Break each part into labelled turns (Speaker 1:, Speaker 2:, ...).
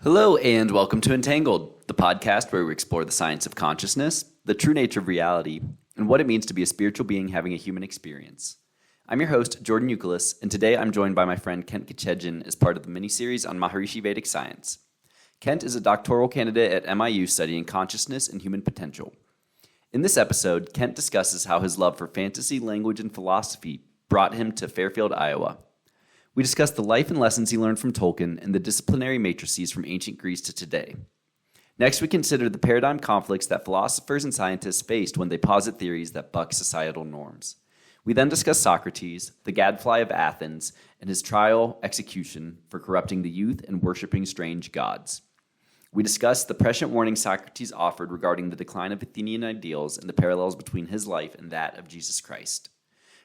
Speaker 1: Hello, and welcome to Entangled, the podcast where we explore the science of consciousness, the true nature of reality, and what it means to be a spiritual being having a human experience. I'm your host, Jordan Euclid, and today I'm joined by my friend Kent Kachejian as part of the mini-series on Maharishi Vedic science. Kent is a doctoral candidate at MIU studying consciousness and human potential. In this episode, Kent discusses how his love for fantasy, language, and philosophy brought him to Fairfield, Iowa. We discuss the life and lessons he learned from Tolkien and the disciplinary matrices from ancient Greece to today. Next, we consider the paradigm conflicts that philosophers and scientists faced when they posit theories that buck societal norms. We then discuss Socrates, the gadfly of Athens, and his trial execution for corrupting the youth and worshiping strange gods. We discuss the prescient warning Socrates offered regarding the decline of Athenian ideals and the parallels between his life and that of Jesus Christ.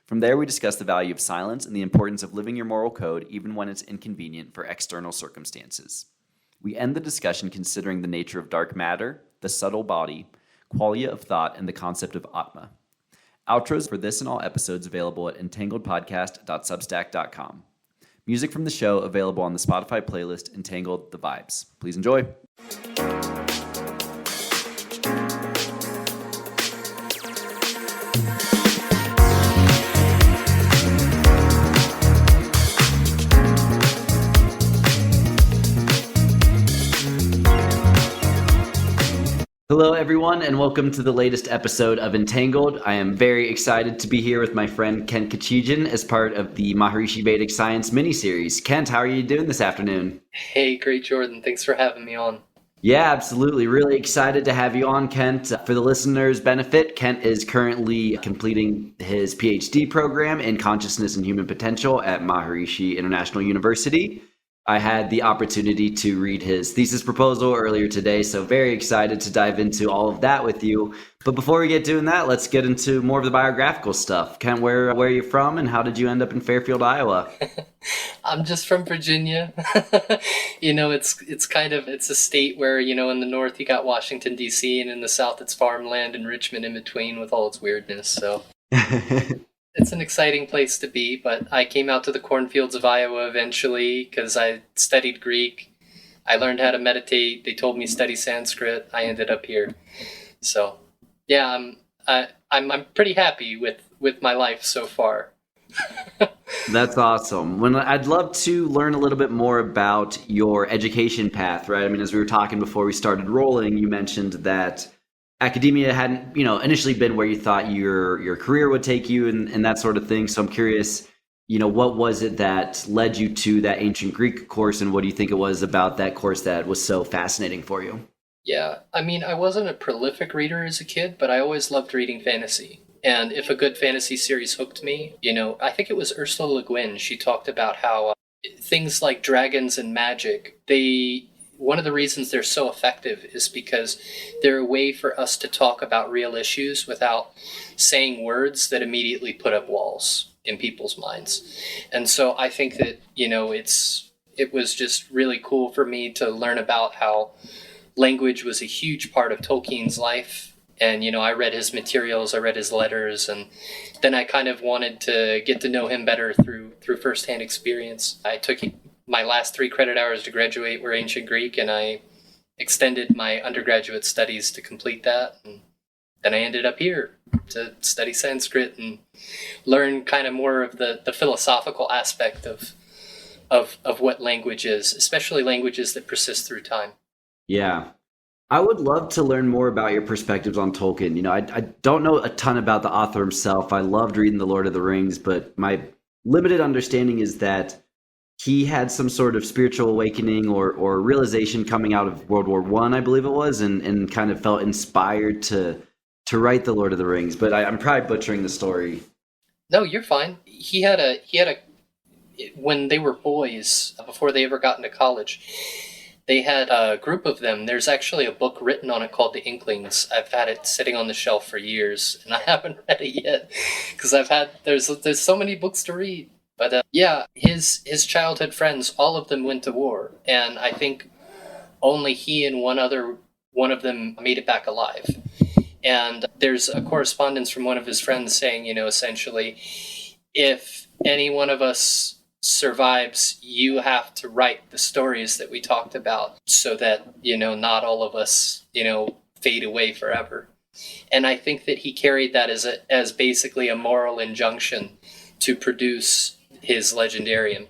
Speaker 1: From there, we discuss the value of silence and the importance of living your moral code even when it's inconvenient for external circumstances. We end the discussion considering the nature of dark matter, the subtle body, qualia of thought, and the concept of Atma. Outros for this and all episodes available at entangledpodcast.substack.com. Music from the show available on the Spotify playlist Entangled the Vibes. Please enjoy. Hello, everyone, and welcome to the latest episode of Entangled. I am very excited to be here with my friend Kent Kachejian as part of the Maharishi Vedic Science mini-series. Kent, how are you doing this afternoon?
Speaker 2: Hey, great, Jordan. Thanks for having me on.
Speaker 1: Yeah, absolutely. Really excited to have you on, Kent. For the listeners' benefit, Kent is currently completing his PhD program in Consciousness and Human Potential at Maharishi International University. I had the opportunity to read his thesis proposal earlier today, so very excited to dive into all of that with you. But before we get doing that, let's get into more of the biographical stuff. Kent, where are you from, and how did you end up in Fairfield, Iowa?
Speaker 2: I'm just from Virginia. It's a state where, in the north you got Washington, D.C., and in the south it's farmland and Richmond in between with all its weirdness, so... It's an exciting place to be, but I came out to the cornfields of Iowa eventually because I studied Greek. I learned how to meditate. They told me study Sanskrit. I ended up here. So, yeah, I'm pretty happy with my life so far.
Speaker 1: That's awesome. I'd love to learn a little bit more about your education path, right? I mean, as we were talking before we started rolling, you mentioned that academia hadn't, initially been where you thought your career would take you and that sort of thing. So I'm curious, what was it that led you to that ancient Greek course, and what do you think it was about that course that was so fascinating for you?
Speaker 2: Yeah, I mean, I wasn't a prolific reader as a kid, but I always loved reading fantasy. And if a good fantasy series hooked me, I think it was Ursula Le Guin. She talked about how things like dragons and magic, one of the reasons they're so effective is because they're a way for us to talk about real issues without saying words that immediately put up walls in people's minds. And so I think that, it was just really cool for me to learn about how language was a huge part of Tolkien's life. And, I read his materials, I read his letters, and then I kind of wanted to get to know him better through firsthand experience. I took my last 3 credit hours to graduate were ancient Greek, and I extended my undergraduate studies to complete that. And then I ended up here to study Sanskrit and learn kind of more of the philosophical aspect of what language is, especially languages that persist through time.
Speaker 1: Yeah. I would love to learn more about your perspectives on Tolkien. I don't know a ton about the author himself. I loved reading The Lord of the Rings, but my limited understanding is that he had some sort of spiritual awakening or realization coming out of World War I believe it was, and kind of felt inspired to write The Lord of the Rings. But I'm probably butchering the story.
Speaker 2: No, you're fine. He had a when they were boys, before they ever got into college, they had a group of them. There's actually a book written on it called The Inklings. I've had it sitting on the shelf for years, and I haven't read it yet because there's so many books to read. But his childhood friends, all of them went to war, and I think only he and one of them made it back alive. And there's a correspondence from one of his friends saying, essentially, if any one of us survives, you have to write the stories that we talked about so that, not all of us, fade away forever. And I think that he carried that as basically a moral injunction to produce his Legendarium,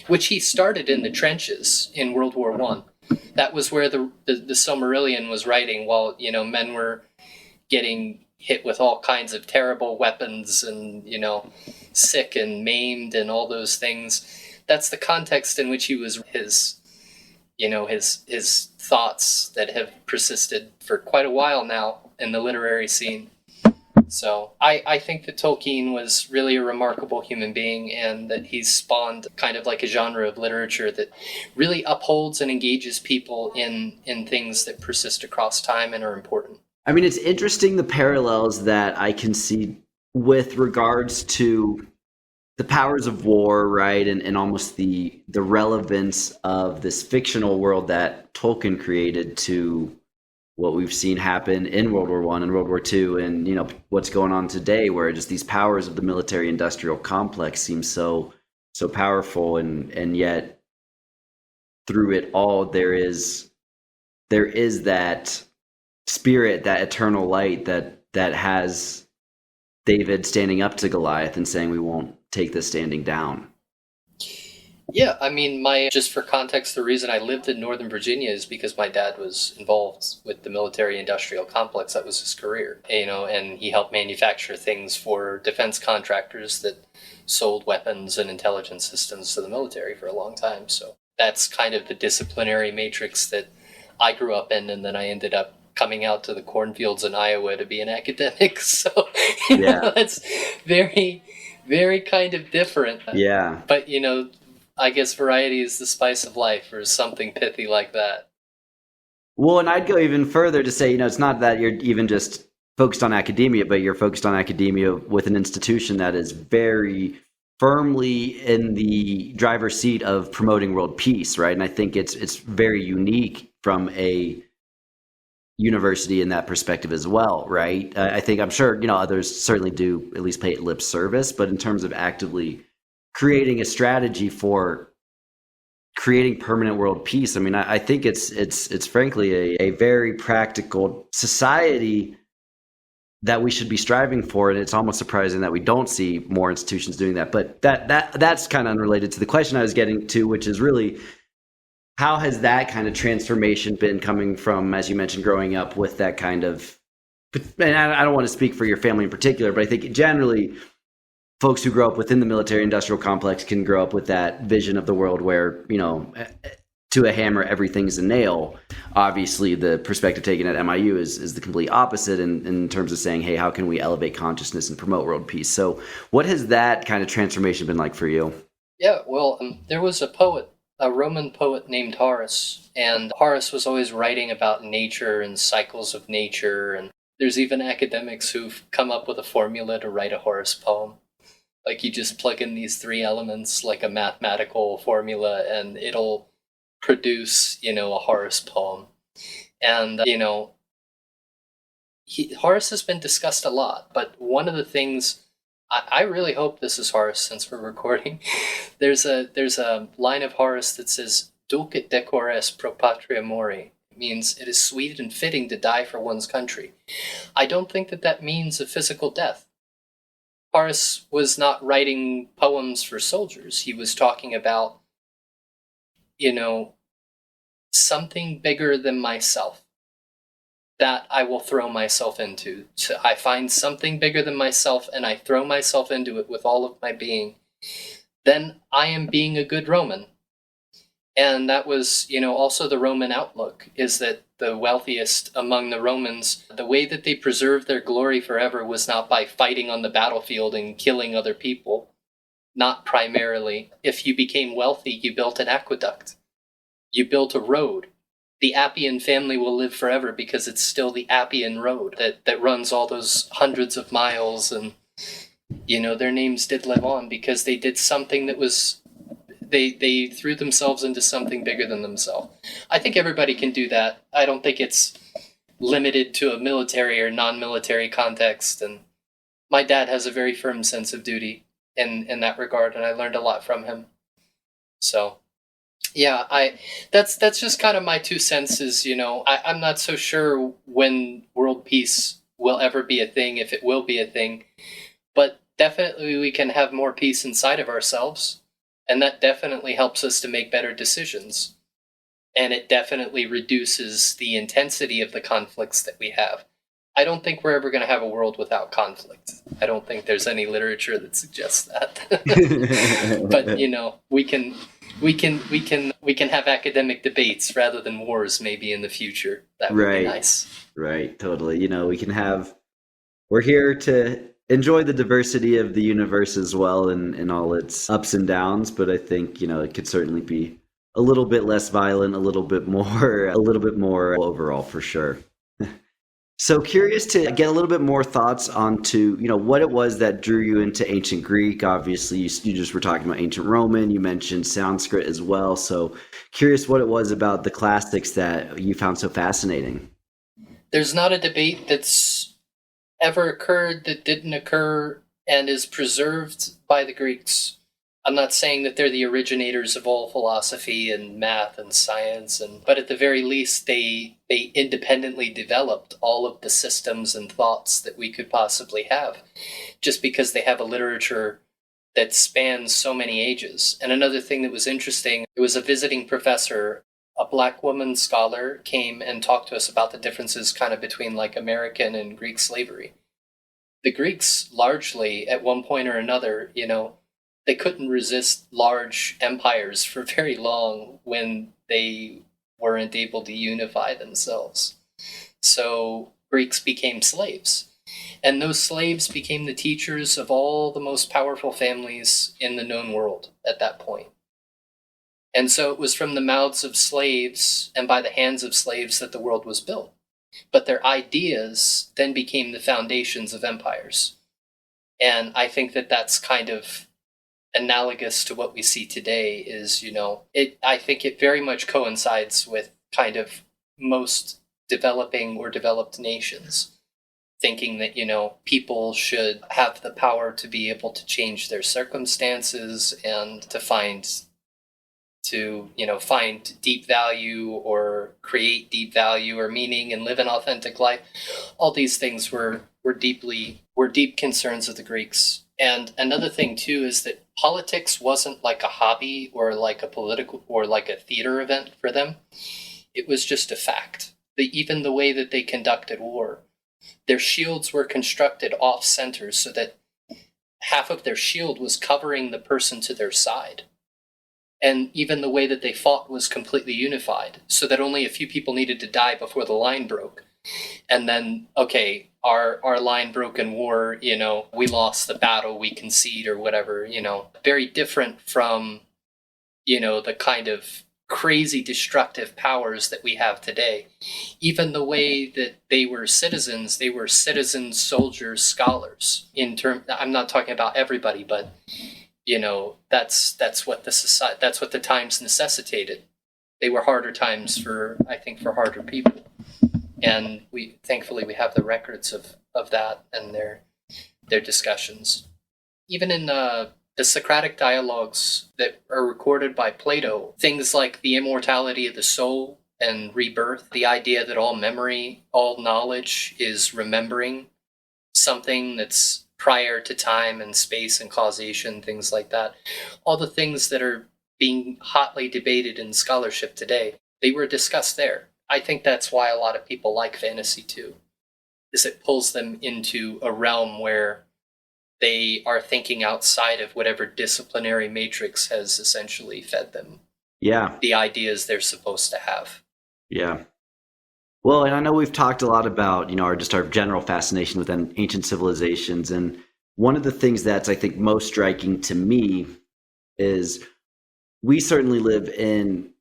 Speaker 2: which he started in the trenches in World War I. That was where the Silmarillion was writing while, men were getting hit with all kinds of terrible weapons and, sick and maimed and all those things. That's the context in which he was his thoughts that have persisted for quite a while now in the literary scene. So I think that Tolkien was really a remarkable human being, and that he's spawned kind of like a genre of literature that really upholds and engages people in things that persist across time and are important.
Speaker 1: I mean, it's interesting the parallels that I can see with regards to the powers of war, right? And almost the relevance of this fictional world that Tolkien created to what we've seen happen in World War I and World War II, and what's going on today, where just these powers of the military-industrial complex seem so powerful, and yet through it all there is that spirit, that eternal light that has David standing up to Goliath and saying, "We won't take this standing down."
Speaker 2: Yeah, I mean, just for context, the reason I lived in Northern Virginia is because my dad was involved with the military-industrial complex. That was his career, and he helped manufacture things for defense contractors that sold weapons and intelligence systems to the military for a long time. So that's kind of the disciplinary matrix that I grew up in, and then I ended up coming out to the cornfields in Iowa to be an academic. So that's very, very kind of different.
Speaker 1: Yeah.
Speaker 2: But, I guess variety is the spice of life, or something pithy like that.
Speaker 1: Well, and I'd go even further to say, it's not that you're even just focused on academia, but you're focused on academia with an institution that is very firmly in the driver's seat of promoting world peace, right? And I think it's very unique from a university in that perspective as well, right? I'm sure, others certainly do at least pay it lip service, but in terms of actively creating a strategy for creating permanent world peace, I mean, I think it's frankly a very practical society that we should be striving for, and it's almost surprising that we don't see more institutions doing that. But that's kind of unrelated to the question I was getting to, which is really, how has that kind of transformation been coming from, as you mentioned, growing up with that kind of, and I don't want to speak for your family in particular, but I think generally folks who grow up within the military-industrial complex can grow up with that vision of the world where, to a hammer, everything's a nail. Obviously, the perspective taken at MIU is the complete opposite in terms of saying, hey, how can we elevate consciousness and promote world peace? So what has that kind of transformation been like for you?
Speaker 2: Yeah, well, there was a Roman poet named Horace, and Horace was always writing about nature and cycles of nature, and there's even academics who've come up with a formula to write a Horace poem. Like, you just plug in these three elements like a mathematical formula, and it'll produce, a Horace poem. And, Horace has been discussed a lot, but one of the things, I really hope this is Horace since we're recording. There's a line of Horace that says, "Dulc et decor est pro patria mori." It means it is sweet and fitting to die for one's country. I don't think that means a physical death. Horace was not writing poems for soldiers. He was talking about, something bigger than myself that I will throw myself into. So I find something bigger than myself and I throw myself into it with all of my being. Then I am being a good Roman. And that was, also the Roman outlook, is that the wealthiest among the Romans, the way that they preserved their glory forever was not by fighting on the battlefield and killing other people. Not primarily. If you became wealthy, you built an aqueduct. You built a road. The Appian family will live forever because it's still the Appian road that runs all those hundreds of miles, and, their names did live on because they did something that was, they threw themselves into something bigger than themselves. I think everybody can do that. I don't think it's limited to a military or non-military context, and my dad has a very firm sense of duty in that regard, and I learned a lot from him. So yeah, that's just kind of my 2 cents. Is, I'm not so sure when world peace will ever be a thing, if it will be a thing, but definitely we can have more peace inside of ourselves, and that definitely helps us to make better decisions, and it definitely reduces the intensity of the conflicts that we have. I don't think we're ever going to have a world without conflict. I don't think there's any literature that suggests that. But we can have academic debates rather than wars maybe in the future. That would be nice.
Speaker 1: Right, totally. We're here to enjoy the diversity of the universe as well, and all its ups and downs, but I think, it could certainly be a little bit less violent, a little bit more overall for sure. So curious to get a little bit more thoughts onto, what it was that drew you into ancient Greek. Obviously, you just were talking about ancient Roman. You mentioned Sanskrit as well. So curious what it was about the classics that you found so fascinating.
Speaker 2: There's not a debate that's ever occurred that didn't occur and is preserved by the Greeks. I'm not saying that they're the originators of all philosophy and math and science, but at the very least, they independently developed all of the systems and thoughts that we could possibly have, just because they have a literature that spans so many ages. And another thing that was interesting, it was a visiting professor, a Black woman scholar, came and talked to us about the differences kind of between like American and Greek slavery. The Greeks largely, at one point or another, they couldn't resist large empires for very long when they weren't able to unify themselves. So Greeks became slaves. And those slaves became the teachers of all the most powerful families in the known world at that point. And so it was from the mouths of slaves and by the hands of slaves that the world was built. But their ideas then became the foundations of empires. And I think that that's kind of analogous to what we see today is, I think it very much coincides with kind of most developing or developed nations, thinking that, people should have the power to be able to change their circumstances and to find deep value or create deep value or meaning and live an authentic life. All these things were deep concerns of the Greeks. And another thing too is that politics wasn't like a hobby or like a political or like a theater event for them. It was just a fact. Even the way that they conducted war, their shields were constructed off center so that half of their shield was covering the person to their side. And even the way that they fought was completely unified, so that only a few people needed to die before the line broke. And then, okay, our line broke in war, we lost the battle, we concede or whatever, very different from, the kind of crazy destructive powers that we have today. Even the way that they were citizens, soldiers, scholars. I'm not talking about everybody, but that's what the times necessitated. They were harder times for harder people. And thankfully we have the records of that and their discussions. Even in the Socratic dialogues that are recorded by Plato, things like the immortality of the soul and rebirth, the idea that all memory, all knowledge is remembering something that's prior to time and space and causation, things like that. All the things that are being hotly debated in scholarship today, they were discussed there. I think that's why a lot of people like fantasy too, is it pulls them into a realm where they are thinking outside of whatever disciplinary matrix has essentially fed them.
Speaker 1: Yeah.
Speaker 2: The ideas they're supposed to have.
Speaker 1: Yeah. Well, and I know we've talked a lot about, our general fascination with ancient civilizations. And one of the things that's, I think, most striking to me is we certainly live in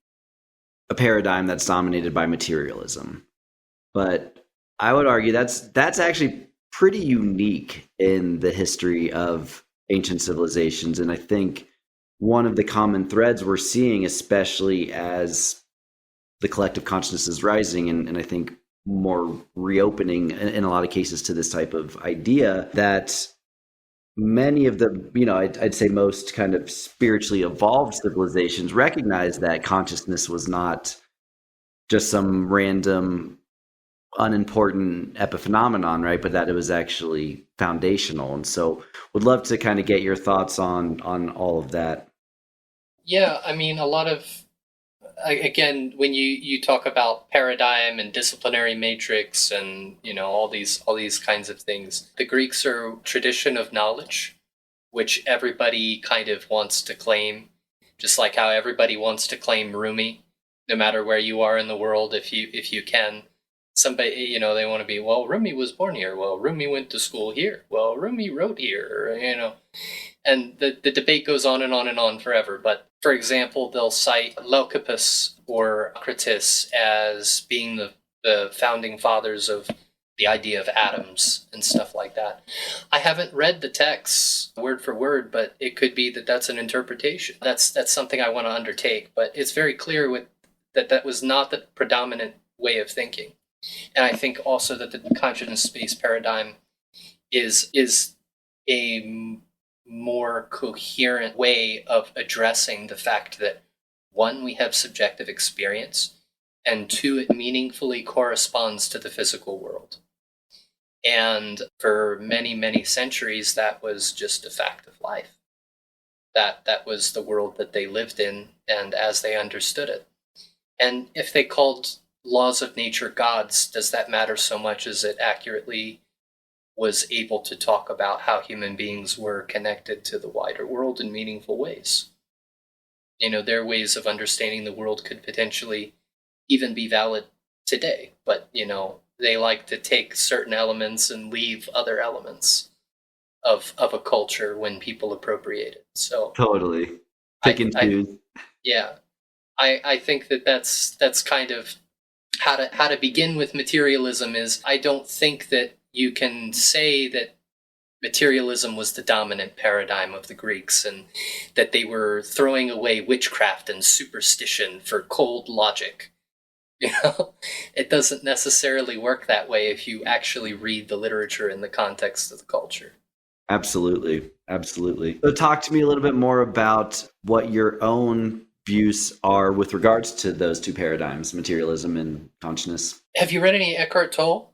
Speaker 1: a paradigm that's dominated by materialism. But I would argue that's actually pretty unique in the history of ancient civilizations. And I think one of the common threads we're seeing, especially as the collective consciousness is rising, and I think more reopening in a lot of cases to this type of idea, that many of the, I'd say most kind of spiritually evolved civilizations recognize that consciousness was not just some random, unimportant epiphenomenon, right? But that it was actually foundational. And so would love to kind of get your thoughts on all of that.
Speaker 2: Yeah, I mean, a lot of, again, when you talk about paradigm and disciplinary matrix and, all these kinds of things, the Greeks are tradition of knowledge, which everybody kind of wants to claim, just like how everybody wants to claim Rumi, no matter where you are in the world, if you can. Somebody, they want to be, well, Rumi was born here. Well, Rumi went to school here. Well, Rumi wrote here, and the debate goes on and on and on forever. But for example, they'll cite Leucippus or Socrates as being the founding fathers of the idea of atoms and stuff like that. I haven't read the texts word for word, but it could be that that's an interpretation. That's something I want to undertake. But it's very clear that was not the predominant way of thinking. And I think also that the consciousness-based paradigm is a more coherent way of addressing the fact that, one, we have subjective experience, and two, it meaningfully corresponds to the physical world. And for many, many centuries, that was just a fact of life. That was the world that they lived in and as they understood it. And if they called laws of nature gods, does that matter so much as it accurately was able to talk about how human beings were connected to the wider world in meaningful ways? Their ways of understanding the world could potentially even be valid today, but, they like to take certain elements and leave other elements of a culture when people appropriate it. So
Speaker 1: Totally. Pick and choose.
Speaker 2: Yeah. I think that's kind of how to begin with materialism. Is I don't think that you can say that materialism was the dominant paradigm of the Greeks and that they were throwing away witchcraft and superstition for cold logic. It doesn't necessarily work that way if you actually read the literature in the context of the culture.
Speaker 1: Absolutely. So talk to me a little bit more about what your own views are with regards to those two paradigms, materialism and consciousness.
Speaker 2: Have you read any Eckhart Tolle?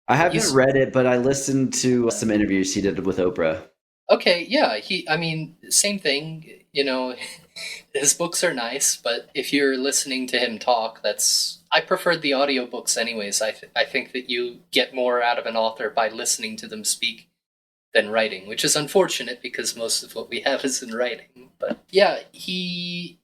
Speaker 1: I haven't read it, but I listened to some interviews he did with Oprah.
Speaker 2: Okay, yeah, same thing, his books are nice, but if you're listening to him talk, I preferred the audiobooks anyways. I think that you get more out of an author by listening to them speak than writing, which is unfortunate because most of what we have is in writing. But yeah, he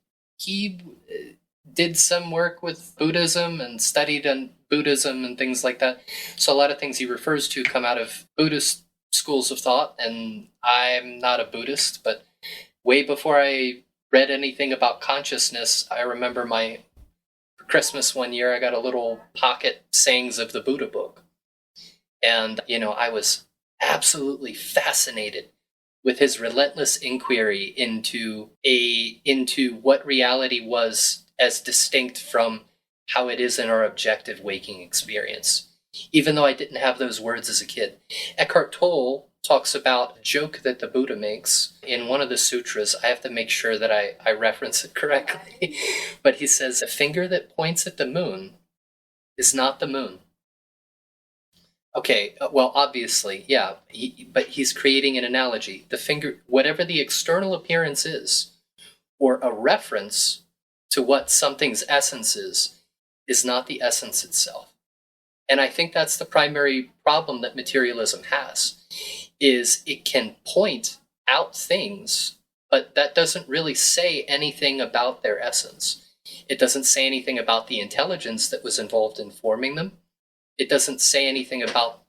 Speaker 2: did some work with Buddhism and studied on Buddhism and things like that. So a lot of things he refers to come out of Buddhist schools of thought, and I'm not a Buddhist, but way before I read anything about consciousness, I remember for Christmas one year, I got a little pocket sayings of the Buddha book. And, I was absolutely fascinated with his relentless inquiry into what reality was as distinct from how it is in our objective waking experience, even though I didn't have those words as a kid. Eckhart Tolle talks about a joke that the Buddha makes in one of the sutras. I have to make sure that I reference it correctly. But he says, a finger that points at the moon is not the moon. Okay, well, obviously, yeah, but he's creating an analogy. The finger, whatever the external appearance is, or a reference to what something's essence is not the essence itself. And I think that's the primary problem that materialism has, is it can point out things, but that doesn't really say anything about their essence. It doesn't say anything about the intelligence that was involved in forming them. It doesn't say anything about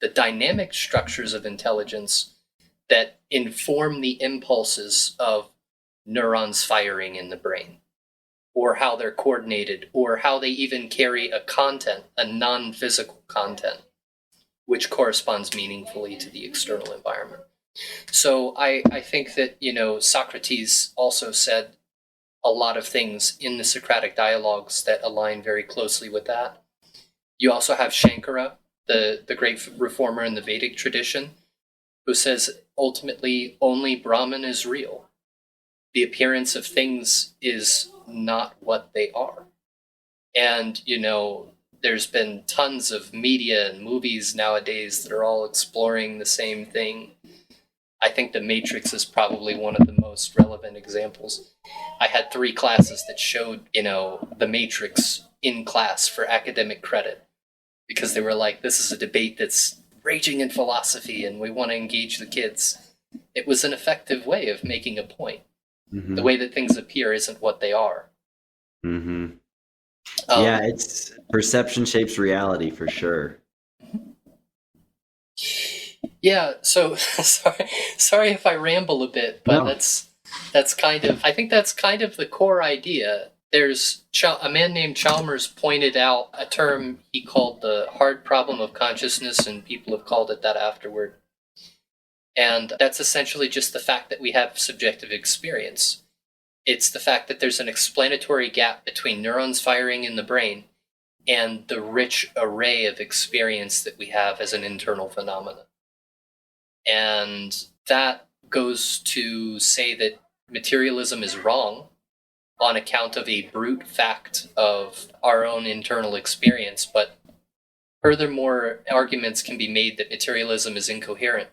Speaker 2: the dynamic structures of intelligence that inform the impulses of neurons firing in the brain, or how they're coordinated, or how they even carry a content, a non-physical content, which corresponds meaningfully to the external environment. So I think that, Socrates also said a lot of things in the Socratic dialogues that align very closely with that. You also have Shankara, the great reformer in the Vedic tradition, who says ultimately only Brahman is real. The appearance of things is not what they are. And, there's been tons of media and movies nowadays that are all exploring the same thing. I think The Matrix is probably one of the most relevant examples. I had 3 classes that showed, The Matrix in class for academic credit because they were like, this is a debate that's raging in philosophy and we want to engage the kids. It was an effective way of making a point. Mm-hmm. The way that things appear isn't what they are.
Speaker 1: Mm-hmm. Yeah, it's perception shapes reality for sure.
Speaker 2: Yeah, so sorry if I ramble a bit, but no. that's kind of, I think that's kind of the core idea. There's a man named Chalmers pointed out a term he called the hard problem of consciousness, and people have called it that afterward. And that's essentially just the fact that we have subjective experience. It's the fact that there's an explanatory gap between neurons firing in the brain and the rich array of experience that we have as an internal phenomenon. And that goes to say that materialism is wrong on account of a brute fact of our own internal experience. But furthermore, arguments can be made that materialism is incoherent.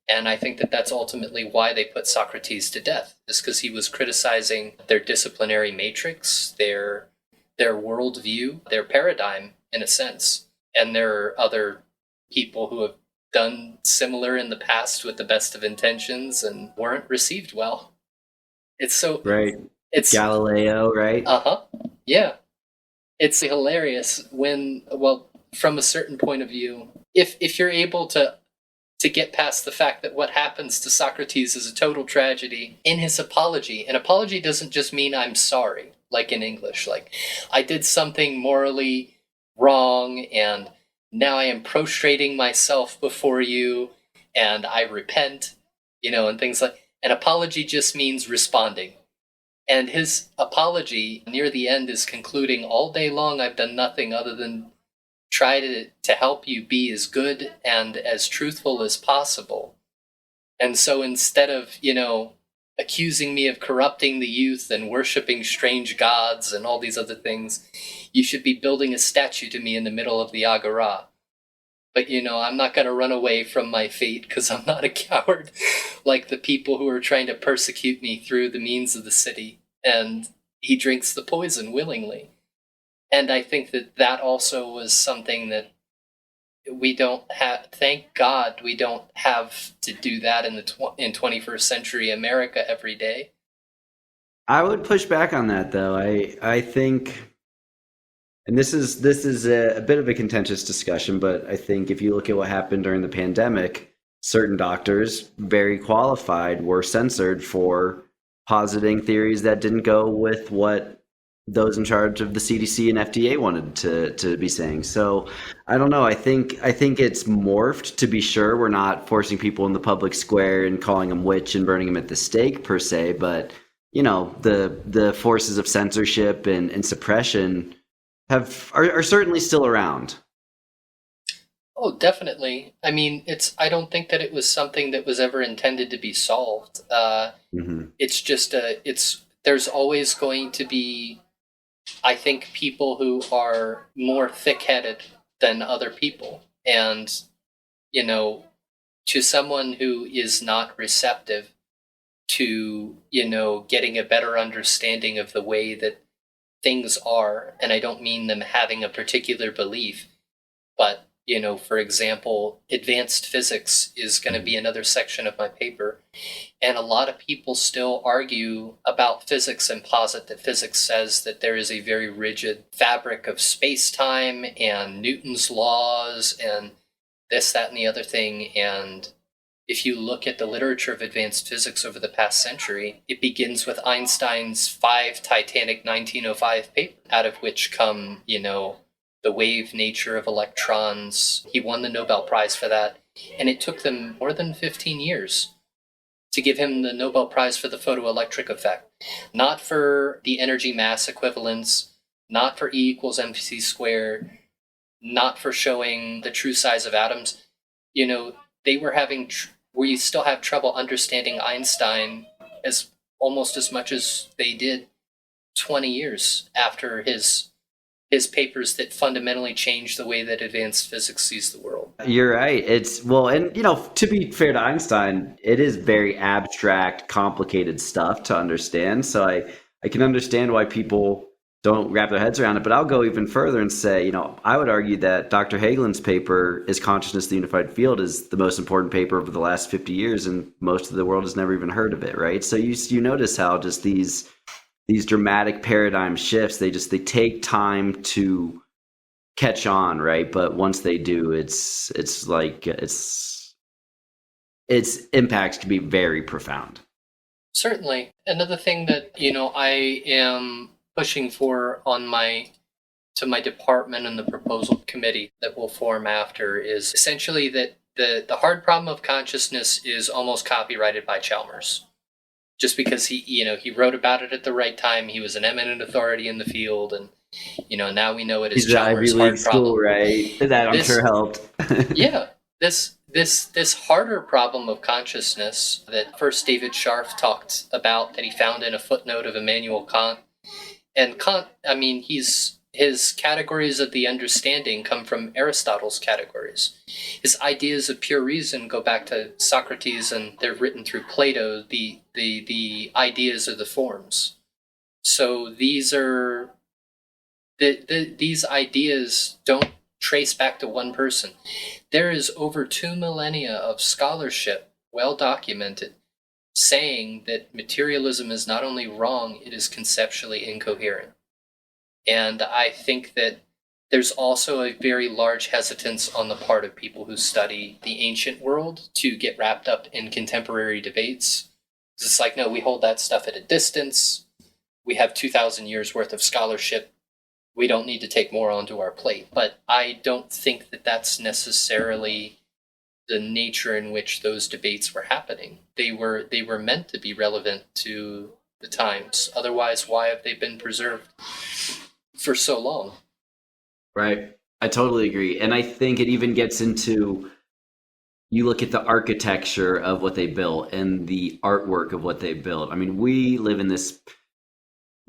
Speaker 2: And I think that that's ultimately why they put Socrates to death, is because he was criticizing their disciplinary matrix, their worldview, their paradigm, in a sense. And there are other people who have done similar in the past with the best of intentions and weren't received well. It's so...
Speaker 1: Right. It's Galileo, right?
Speaker 2: Uh-huh. Yeah. It's hilarious when, well, from a certain point of view, if you're able to get past the fact that what happens to Socrates is a total tragedy, in his apology, an apology doesn't just mean I'm sorry, like in English, like I did something morally wrong and now I am prostrating myself before you and I repent, and things like, an apology just means responding. And his apology near the end is concluding, all day long I've done nothing other than try to help you be as good and as truthful as possible. And so instead of, accusing me of corrupting the youth and worshiping strange gods and all these other things, you should be building a statue to me in the middle of the Agora. But, I'm not going to run away from my fate because I'm not a coward like the people who are trying to persecute me through the means of the city. And he drinks the poison willingly. And I think that also was something that we don't have, thank God we don't have to do that in in 21st century America every day.
Speaker 1: I would push back on that, though. I think, and this is a bit of a contentious discussion, but I think if you look at what happened during the pandemic, certain doctors, very qualified, were censored for positing theories that didn't go with what those in charge of the CDC and FDA wanted to be saying. So I don't know. I think it's morphed, to be sure. We're not forcing people in the public square and calling them witch and burning them at the stake per se, but the forces of censorship and suppression are certainly still around.
Speaker 2: Oh, definitely. I mean, I don't think that it was something that was ever intended to be solved. It's just there's always going to be, I think, people who are more thick-headed than other people. And, to someone who is not receptive to, getting a better understanding of the way that things are, and I don't mean them having a particular belief, but, for example, advanced physics is going to be another section of my paper. And a lot of people still argue about physics and posit that physics says that there is a very rigid fabric of space-time and Newton's laws and this, that, and the other thing. And if you look at the literature of advanced physics over the past century, it begins with Einstein's 5 Titanic 1905 papers, out of which come, the wave nature of electrons. He won the Nobel Prize for that. And it took them more than 15 years to give him the Nobel Prize for the photoelectric effect. Not for the energy mass equivalence, not for E equals mc squared, not for showing the true size of atoms. They were having we still have trouble understanding Einstein as almost as much as they did 20 years after his papers that fundamentally changed the way that advanced physics sees the world.
Speaker 1: You're right. And to be fair to Einstein, it is very abstract, complicated stuff to understand. So I can understand why people don't wrap their heads around it. But I'll go even further and say, I would argue that Dr. Hagelin's paper, Is Consciousness the Unified Field, is the most important paper over the last 50 years, and most of the world has never even heard of it, right? So you notice how just these dramatic paradigm shifts, they take time to catch on, right? But once they do, its impacts can be very profound.
Speaker 2: Certainly. Another thing that, I am pushing for to my department and the proposal committee that will form after is essentially that the hard problem of consciousness is almost copyrighted by Chalmers. Just because he wrote about it at the right time, he was an eminent authority in the field, and now we know it is Chalmers' hard problem,
Speaker 1: right? That I'm sure helped.
Speaker 2: Yeah, this harder problem of consciousness that first David Scharf talked about, that he found in a footnote of Immanuel Kant. And Kant, his categories of the understanding come from Aristotle's categories. His ideas of pure reason go back to Socrates, and they're written through Plato, the ideas of the forms. So these ideas don't trace back to one person. There is over 2 millennia of scholarship, well documented, saying that materialism is not only wrong, it is conceptually incoherent. And I think that there's also a very large hesitance on the part of people who study the ancient world to get wrapped up in contemporary debates. It's like, no, we hold that stuff at a distance. We have 2,000 years worth of scholarship. We don't need to take more onto our plate. But I don't think that that's necessarily the nature in which those debates were happening. They were meant to be relevant to the times. Otherwise, why have they been preserved for so long?
Speaker 1: Right. I totally agree. And I think it even gets into, you look at the architecture of what they built and the artwork of what they built. I mean, we live in this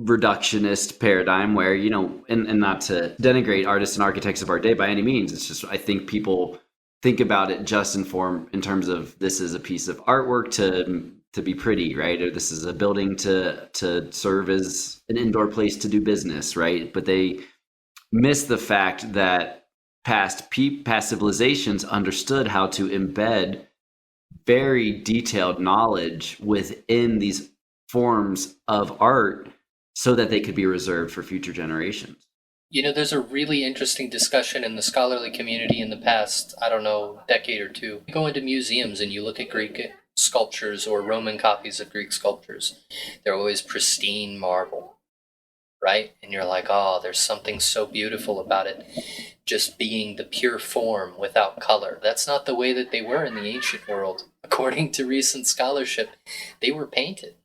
Speaker 1: reductionist paradigm where, and not to denigrate artists and architects of our day by any means. It's just, I think people think about it just in terms of, this is a piece of artwork to be pretty, right? Or this is a building to serve as an indoor place to do business, right? But they miss the fact that past civilizations understood how to embed very detailed knowledge within these forms of art so that they could be reserved for future generations.
Speaker 2: There's a really interesting discussion in the scholarly community in the past, decade or two. You go into museums and you look at Greek sculptures or Roman copies of Greek sculptures. They're always pristine marble, right? And you're like, oh, there's something so beautiful about it just being the pure form without color. That's not the way that they were in the ancient world. According to recent scholarship, they were painted.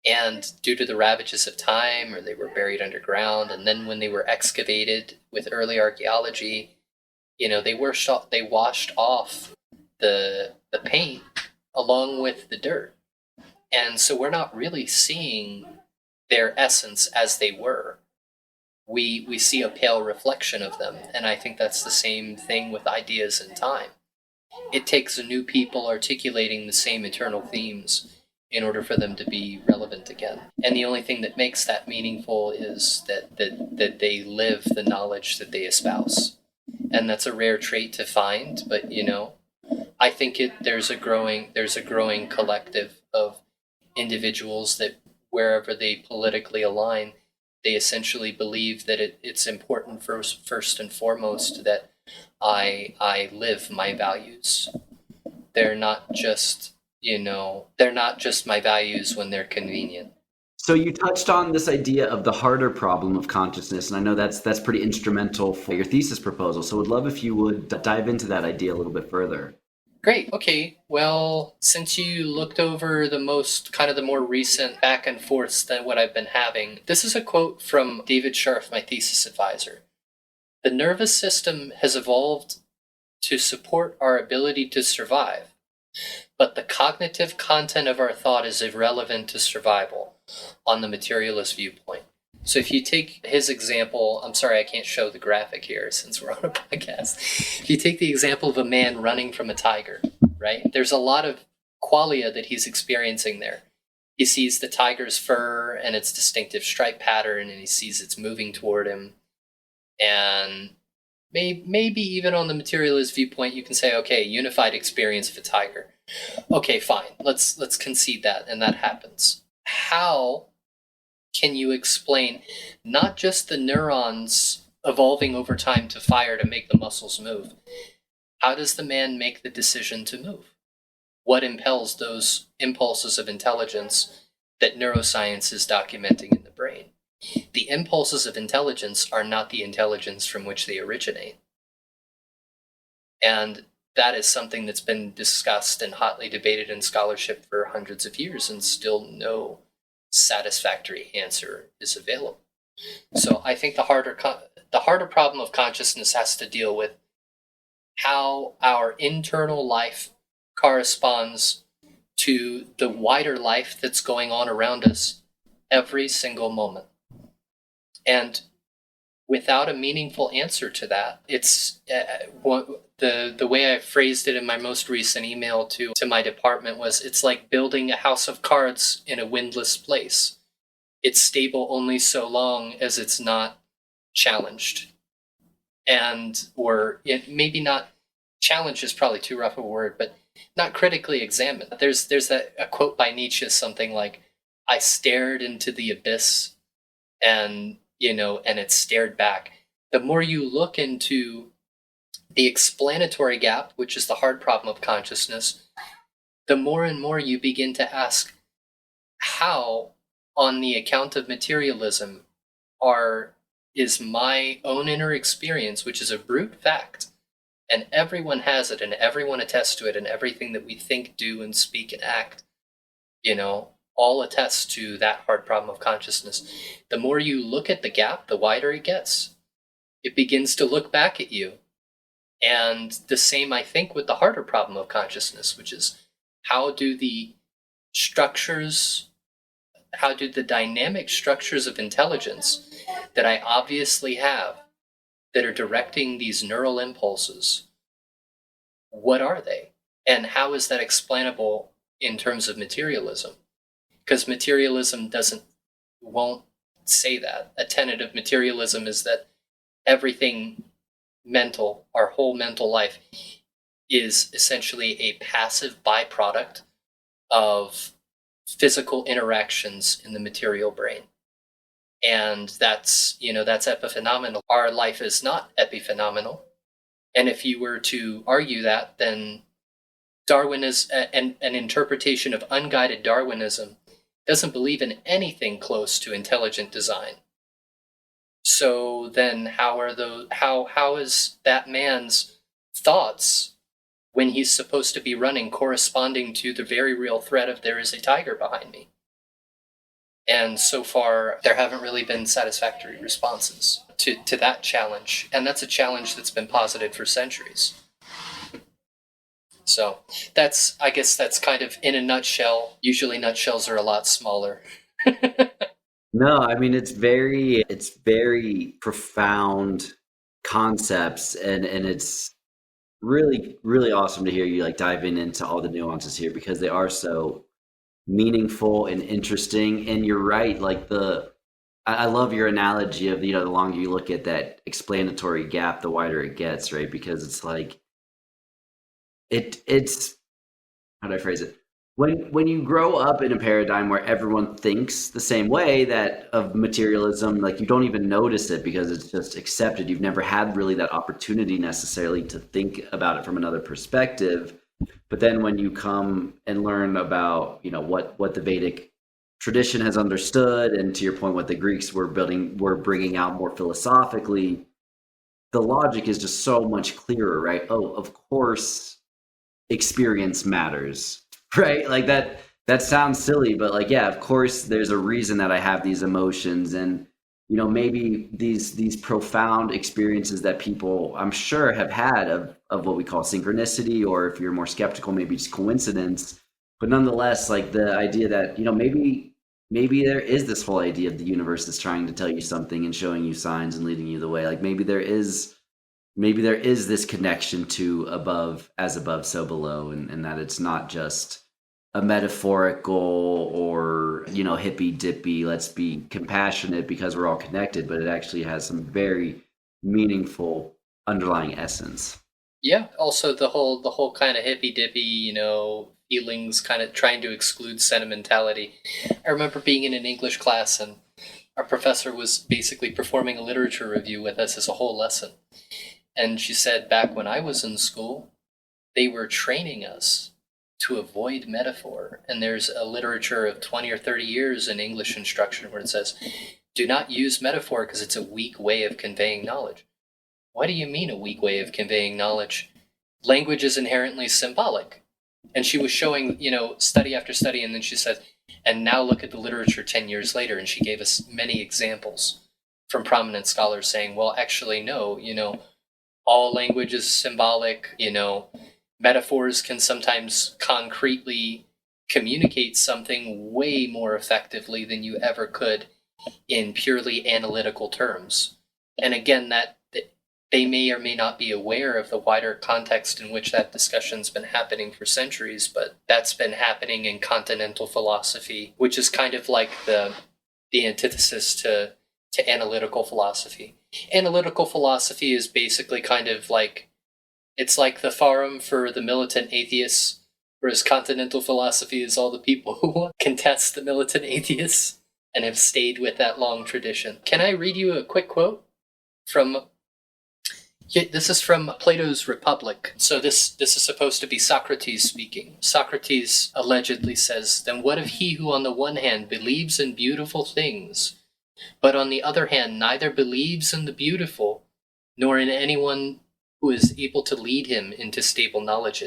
Speaker 2: And due to the ravages of time, or they were buried underground, and then when they were excavated with early archaeology, they washed off the paint along with the dirt. And so we're not really seeing their essence as they were. We see a pale reflection of them, and I think that's the same thing with ideas in time. It takes a new people articulating the same eternal themes in order for them to be relevant again. And the only thing that makes that meaningful is that they live the knowledge that they espouse. And that's a rare trait to find, but I think there's a growing collective of individuals that wherever they politically align, they essentially believe that it's important first and foremost that I live my values. They're not just my values when they're convenient.
Speaker 1: So you touched on this idea of the harder problem of consciousness, and I know that's pretty instrumental for your thesis proposal. So I would love if you would dive into that idea a little bit further.
Speaker 2: Great. Okay. Well, since you looked over the more recent back and forths than what I've been having, this is a quote from David Scharf, my thesis advisor. "The nervous system has evolved to support our ability to survive, but the cognitive content of our thought is irrelevant to survival on the materialist viewpoint. So if you take his example, I'm sorry I can't show the graphic here since we're on a podcast. If you take the example of a man running from a tiger, right? There's a lot of qualia that he's experiencing there. He sees the tiger's fur and its distinctive stripe pattern, and he sees it's moving toward him. And maybe even on the materialist viewpoint, you can say, okay, unified experience of a tiger. Okay, fine. Let's concede that, and that happens. How can you explain not just the neurons evolving over time to fire to make the muscles move? How does the man make the decision to move? What impels those impulses of intelligence that neuroscience is documenting in the brain? The impulses of intelligence are not the intelligence from which they originate. And that is something that's been discussed and hotly debated in scholarship for hundreds of years, and still no satisfactory answer is available. So I think the harder problem of consciousness has to deal with how our internal life corresponds to the wider life that's going on around us every single moment. And without a meaningful answer to that, it's the way I phrased it in my most recent email to my department was, it's like building a house of cards in a windless place. It's stable only so long as it's not challenged. Or maybe not, challenge is probably too rough a word, but not critically examined. There's a quote by Nietzsche, something like, I stared into the abyss and it stared back. The more you look into the explanatory gap, which is the hard problem of consciousness, the more and more you begin to ask, how, on the account of materialism, is my own inner experience, which is a brute fact, and everyone has it, and everyone attests to it, and everything that we think, do, and speak and act, all attest to that hard problem of consciousness. The more you look at the gap, the wider it gets. It begins to look back at you. And the same, I think, with the harder problem of consciousness, which is how do the dynamic structures of intelligence that I obviously have that are directing these neural impulses, what are they? And how is that explainable in terms of materialism? Because materialism won't say that. A tenet of materialism is that everything mental, our whole mental life, is essentially a passive byproduct of physical interactions in the material brain. And that's epiphenomenal. Our life is not epiphenomenal. And if you were to argue that, then Darwin is an interpretation of unguided Darwinism doesn't believe in anything close to intelligent design. So then how is that man's thoughts, when he's supposed to be running, corresponding to the very real threat of there is a tiger behind me? And so far, there haven't really been satisfactory responses to that challenge. And that's a challenge that's been posited for centuries. So I guess that's kind of in a nutshell. Usually nutshells are a lot smaller.
Speaker 1: No, I mean, it's very profound concepts, and it's really, really awesome to hear you diving into all the nuances here, because they are so meaningful and interesting. And you're right, I love your analogy of, the longer you look at that explanatory gap, the wider it gets, right? Because it's it's how do I phrase it? When you grow up in a paradigm where everyone thinks the same way, that of materialism, you don't even notice it because it's just accepted. You've never had really that opportunity necessarily to think about it from another perspective. But then when you come and learn about, what the Vedic tradition has understood, and to your point, what the Greeks were bringing out more philosophically, the logic is just so much clearer, right? Oh, of course, experience matters, right? That sounds silly, but yeah, of course there's a reason that I have these emotions. And maybe these profound experiences that people, I'm sure, have had of what we call synchronicity, or if you're more skeptical, maybe just coincidence. But nonetheless, like the idea that, maybe there is this whole idea of the universe that's trying to tell you something and showing you signs and leading you the way. Like maybe there is this connection to above, so below, and that it's not just a metaphorical or hippy dippy, let's be compassionate because we're all connected, but it actually has some very meaningful underlying essence.
Speaker 2: Yeah. Also, the whole kind of hippy dippy, feelings, kind of trying to exclude sentimentality. I remember being in an English class, and our professor was basically performing a literature review with us as a whole lesson. And she said, back when I was in school, they were training us to avoid metaphor. And there's a literature of 20 or 30 years in English instruction where it says, do not use metaphor because it's a weak way of conveying knowledge. What do you mean a weak way of conveying knowledge? Language is inherently symbolic. And she was showing, study after study, and then she said, and now look at the literature 10 years later, and she gave us many examples from prominent scholars saying, well, actually, no, all language is symbolic, metaphors can sometimes concretely communicate something way more effectively than you ever could in purely analytical terms. And again, that they may or may not be aware of the wider context in which that discussion's been happening for centuries, but that's been happening in continental philosophy, which is kind of like the antithesis to analytical philosophy. Analytical philosophy is basically kind of like, it's like the forum for the militant atheists, whereas continental philosophy is all the people who contest the militant atheists and have stayed with that long tradition. Can I read you a quick quote from... This is from Plato's Republic. So this is supposed to be Socrates speaking. Socrates allegedly says, then what of he who on the one hand believes in beautiful things, but on the other hand neither believes in the beautiful, nor in anyone who is able to lead him into stable knowledge?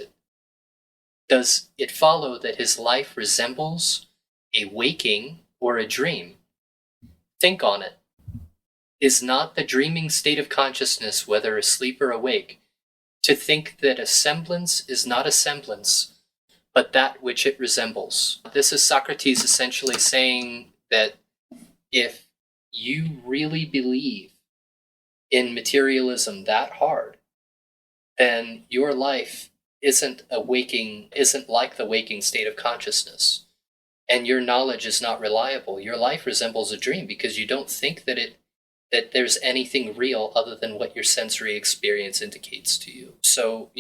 Speaker 2: Does it follow that his life resembles a waking or a dream? Think on it. Is not the dreaming state of consciousness, whether asleep or awake, to think that a semblance is not a semblance, but that which it resembles? This is Socrates essentially saying that if you really believe in materialism that hard, then your life isn't like the waking state of consciousness, and your knowledge is not reliable. Your life resembles a dream because you don't think that there's anything real other than what your sensory experience indicates to you. So,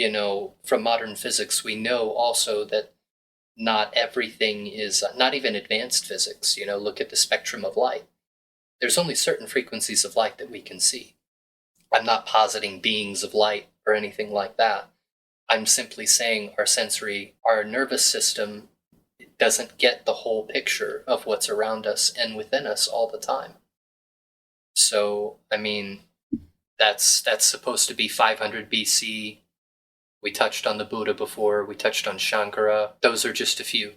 Speaker 2: from modern physics, we know also that not everything is, not even advanced physics, look at the spectrum of light. There's only certain frequencies of light that we can see. I'm not positing beings of light or anything like that. I'm simply saying our nervous system doesn't get the whole picture of what's around us and within us all the time. So, that's supposed to be 500 BC. We touched on the Buddha before. We touched on Shankara. Those are just a few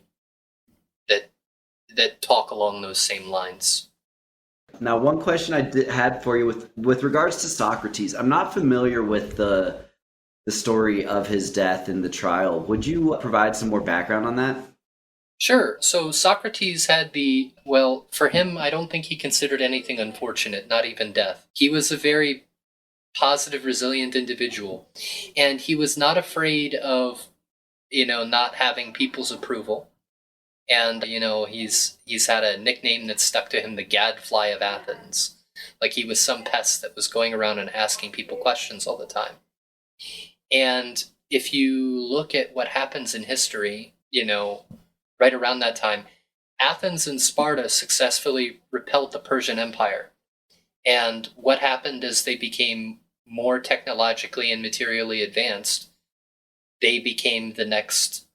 Speaker 2: that talk along those same lines.
Speaker 1: Now, one question I had for you with regards to Socrates, I'm not familiar with the story of his death and the trial. Would you provide some more background on that?
Speaker 2: Sure. So Socrates had for him, I don't think he considered anything unfortunate, not even death. He was a very positive, resilient individual. And he was not afraid of, not having people's approval. And, he's had a nickname that stuck to him, the gadfly of Athens. Like he was some pest that was going around and asking people questions all the time. And if you look at what happens in history, right around that time, Athens and Sparta successfully repelled the Persian Empire. And what happened as they became more technologically and materially advanced, they became the next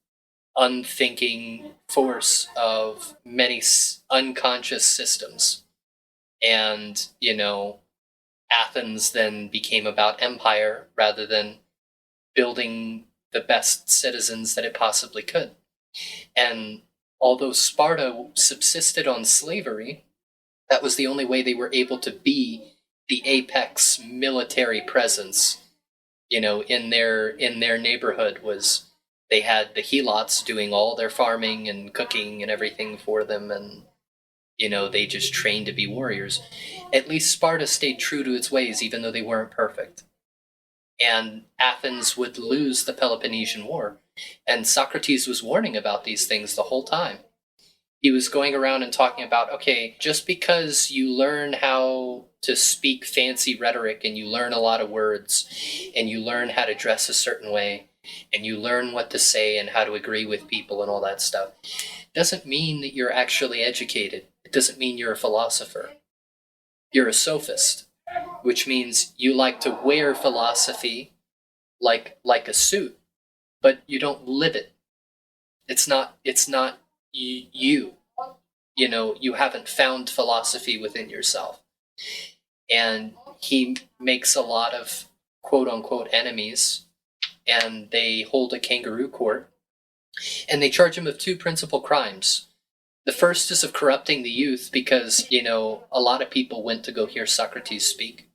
Speaker 2: unthinking force of many unconscious systems. And, Athens then became about empire rather than building the best citizens that it possibly could. And although Sparta subsisted on slavery, That was the only way they were able to be the apex military presence, in their neighborhood. Was they had the helots doing all their farming and cooking and everything for them, and they just trained to be warriors. At least Sparta stayed true to its ways, even though they weren't perfect. And Athens would lose the Peloponnesian War. And Socrates was warning about these things the whole time. He was going around and talking about, okay, just because you learn how to speak fancy rhetoric and you learn a lot of words and you learn how to dress a certain way and you learn what to say and how to agree with people and all that stuff, doesn't mean that you're actually educated. It doesn't mean you're a philosopher. You're a sophist, which means you like to wear philosophy like a suit, but you don't live it. It's not you. You haven't found philosophy within yourself. And he makes a lot of quote unquote enemies, and they hold a kangaroo court, and they charge him of two principal crimes. The first is of corrupting the youth, because, a lot of people went to go hear Socrates speak.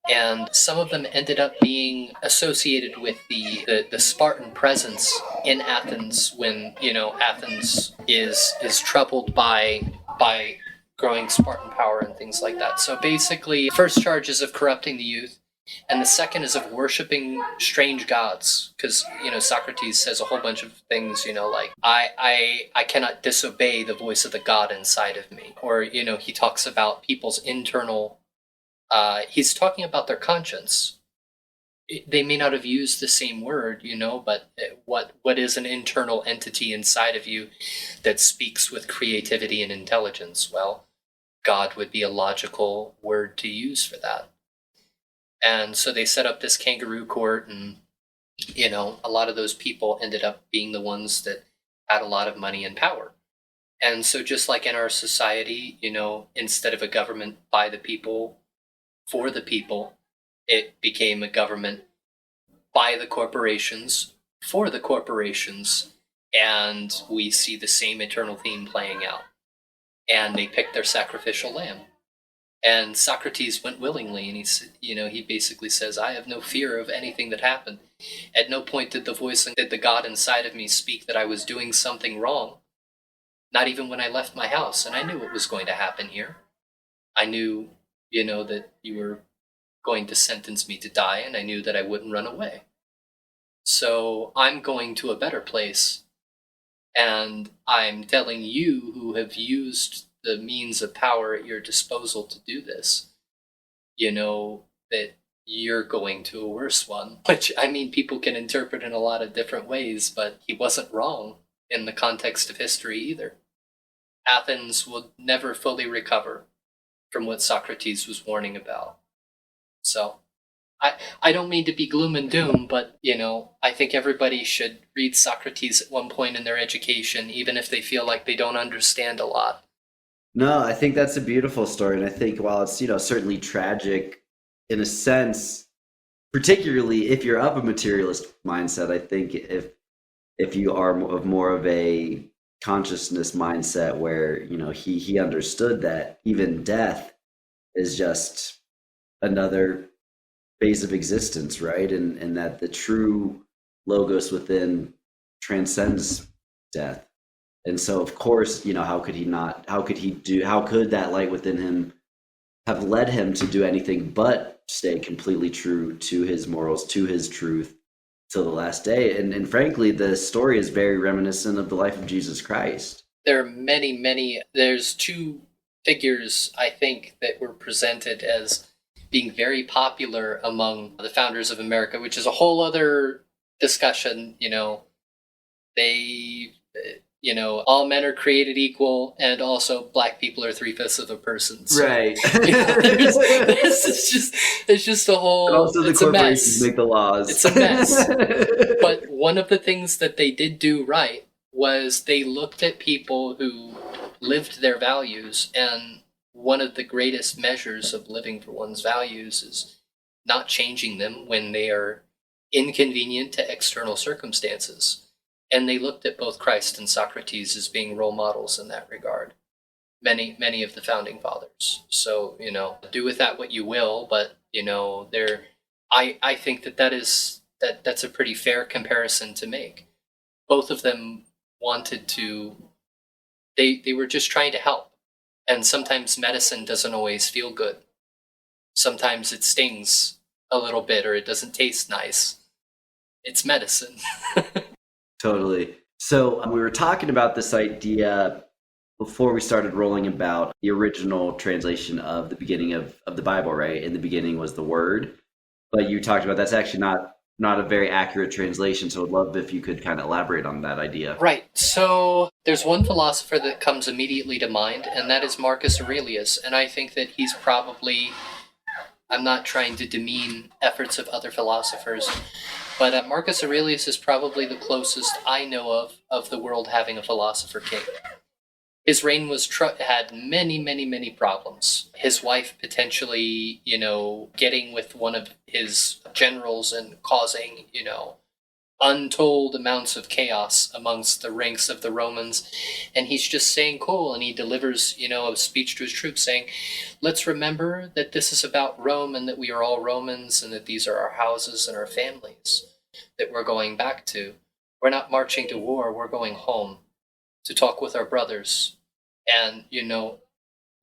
Speaker 2: And some of them ended up being associated with the Spartan presence in Athens when, Athens is troubled by growing Spartan power and things like that. So basically, first charge is of corrupting the youth, and the second is of worshiping strange gods. Because, Socrates says a whole bunch of things, like, I cannot disobey the voice of the god inside of me. Or, he talks about people's internal... he's talking about their conscience. They may not have used the same word, but what is an internal entity inside of you that speaks with creativity and intelligence? Well, God would be a logical word to use for that. And so they set up this kangaroo court, and, a lot of those people ended up being the ones that had a lot of money and power. And so just like in our society, instead of a government by the people, for the people, it became a government by the corporations, for the corporations, and we see the same eternal theme playing out. And they picked their sacrificial lamb. And Socrates went willingly, and he basically says, I have no fear of anything that happened. At no point did the God inside of me speak that I was doing something wrong. Not even when I left my house, and I knew what was going to happen here. I knew that you were going to sentence me to die, and I knew that I wouldn't run away. So I'm going to a better place, and I'm telling you, who have used the means of power at your disposal to do this, that you're going to a worse one. Which, people can interpret in a lot of different ways, but he wasn't wrong in the context of history either. Athens will never fully recover from what Socrates was warning about. So, I don't mean to be gloom and doom, but, I think everybody should read Socrates at one point in their education, even if they feel like they don't understand a lot.
Speaker 1: No, I think that's a beautiful story. And I think while it's, certainly tragic in a sense, particularly if you're of a materialist mindset, I think if you are of more of a consciousness mindset where, he understood that even death is just another phase of existence, right? And that the true logos within transcends death. And so, of course, how could that light within him have led him to do anything but stay completely true to his morals, to his truth, till the last day? And frankly, the story is very reminiscent of the life of Jesus Christ.
Speaker 2: There are many, there's two figures, I think, that were presented as being very popular among the founders of America, which is a whole other discussion. All men are created equal, and also black people are 3/5 of a person. So,
Speaker 1: right.
Speaker 2: It's just a whole.
Speaker 1: And also, the corporations make the laws.
Speaker 2: It's a mess. But one of the things that they did do right was they looked at people who lived their values, and one of the greatest measures of living for one's values is not changing them when they are inconvenient to external circumstances. And they looked at both Christ and Socrates as being role models in that regard. many of the founding fathers. So, do with that what you will, but, I think that's a pretty fair comparison to make. Both of them wanted to, they were just trying to help. And sometimes medicine doesn't always feel good. Sometimes it stings a little bit or it doesn't taste nice. It's medicine.
Speaker 1: Totally. So we were talking about this idea before we started rolling about the original translation of the beginning of the Bible, right? In the beginning was the Word. But you talked about that's actually not a very accurate translation. So I'd love if you could kind of elaborate on that idea.
Speaker 2: Right. So there's one philosopher that comes immediately to mind, and that is Marcus Aurelius. And I think that he's probably, I'm not trying to demean efforts of other philosophers, but Marcus Aurelius is probably the closest I know of the world having a philosopher king. His reign had many, many, many problems. His wife potentially, getting with one of his generals and causing, untold amounts of chaos amongst the ranks of the Romans. And he's just saying cool, and he delivers, a speech to his troops saying, let's remember that this is about Rome and that we are all Romans and that these are our houses and our families that we're going back to. We're not marching to war, we're going home to talk with our brothers. And,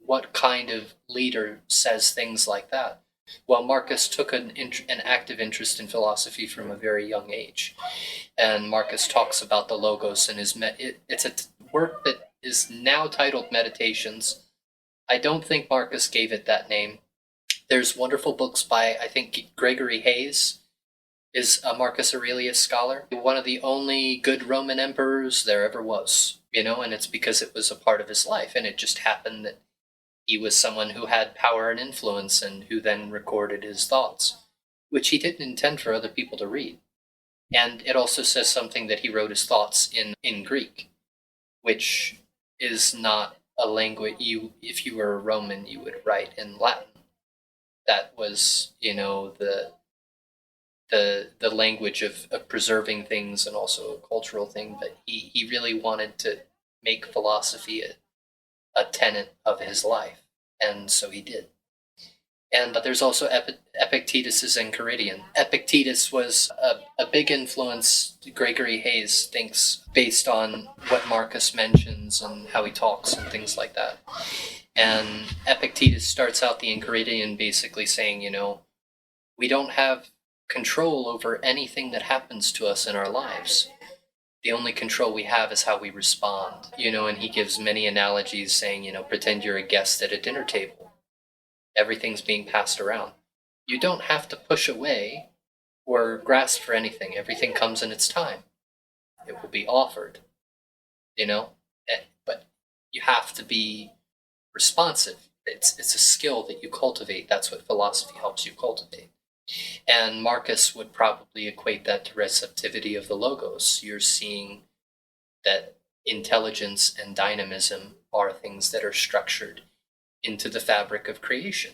Speaker 2: what kind of leader says things like that? Well, Marcus took an active interest in philosophy from a very young age. And Marcus talks about the Logos in his... it's a work that is now titled Meditations. I don't think Marcus gave it that name. There's wonderful books by, I think, Gregory Hayes is a Marcus Aurelius scholar. One of the only good Roman emperors there ever was, and it's because it was a part of his life. And it just happened that he was someone who had power and influence and who then recorded his thoughts, which he didn't intend for other people to read. And it also says something that he wrote his thoughts in Greek, which is not a language if you were a Roman, you would write in Latin. That was, the language of preserving things and also a cultural thing, but he really wanted to make philosophy a tenet of his life, and so he did. But there's also Epictetus's Enchiridion. Epictetus was a big influence, Gregory Hayes thinks, based on what Marcus mentions and how he talks and things like that. And Epictetus starts out the Enchiridion basically saying, we don't have control over anything that happens to us in our lives. The only control we have is how we respond, and he gives many analogies saying, pretend you're a guest at a dinner table. Everything's being passed around. You don't have to push away or grasp for anything. Everything comes in its time. It will be offered, but you have to be responsive. It's a skill that you cultivate. That's what philosophy helps you cultivate. And Marcus would probably equate that to receptivity of the Logos. You're seeing that intelligence and dynamism are things that are structured into the fabric of creation.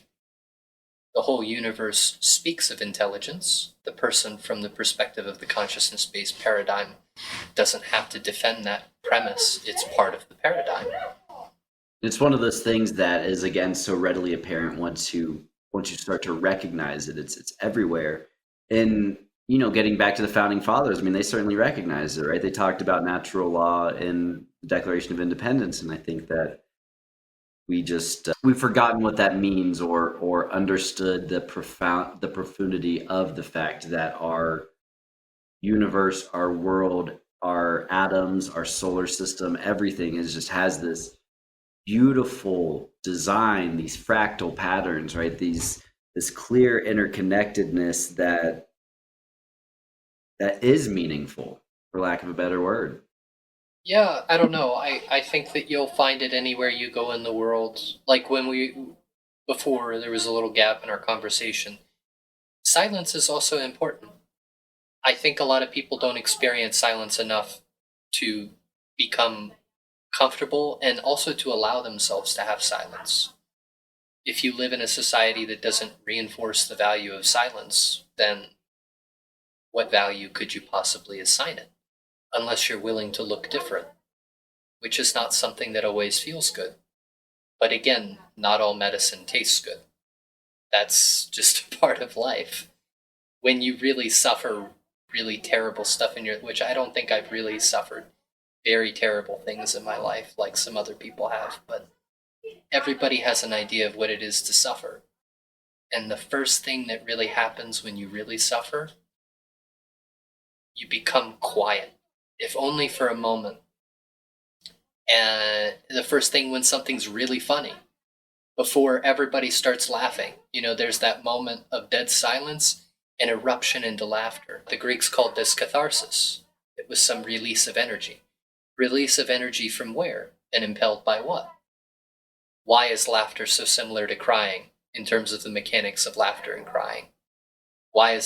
Speaker 2: The whole universe speaks of intelligence. The person, from the perspective of the consciousness-based paradigm, doesn't have to defend that premise. It's part of the paradigm.
Speaker 1: It's one of those things that is, again, so readily apparent once you start to recognize it. It's everywhere. And, getting back to the founding fathers, they certainly recognized it, right? They talked about natural law in the Declaration of Independence. And I think that we've forgotten what that means or understood the profundity of the fact that our universe, our world, our atoms, our solar system, everything has this beautiful design, these fractal patterns, right? This clear interconnectedness that is meaningful, for lack of a better word.
Speaker 2: Yeah, I don't know. I think that you'll find it anywhere you go in the world. Like before there was a little gap in our conversation. Silence is also important. I think a lot of people don't experience silence enough to become comfortable and also to allow themselves to have silence. If you live in a society that doesn't reinforce the value of silence, then what value could you possibly assign it? Unless you're willing to look different, which is not something that always feels good. But again, not all medicine tastes good. That's just a part of life. When you really suffer really terrible stuff which I don't think I've really suffered very terrible things in my life like some other people have, but everybody has an idea of what it is to suffer. And the first thing that really happens when you really suffer, you become quiet, if only for a moment. And the first thing when something's really funny, before everybody starts laughing, there's that moment of dead silence and eruption into laughter. The Greeks called this catharsis. It was some release of energy. Release of energy from where? And impelled by what? Why is laughter so similar to crying in terms of the mechanics of laughter and crying? Why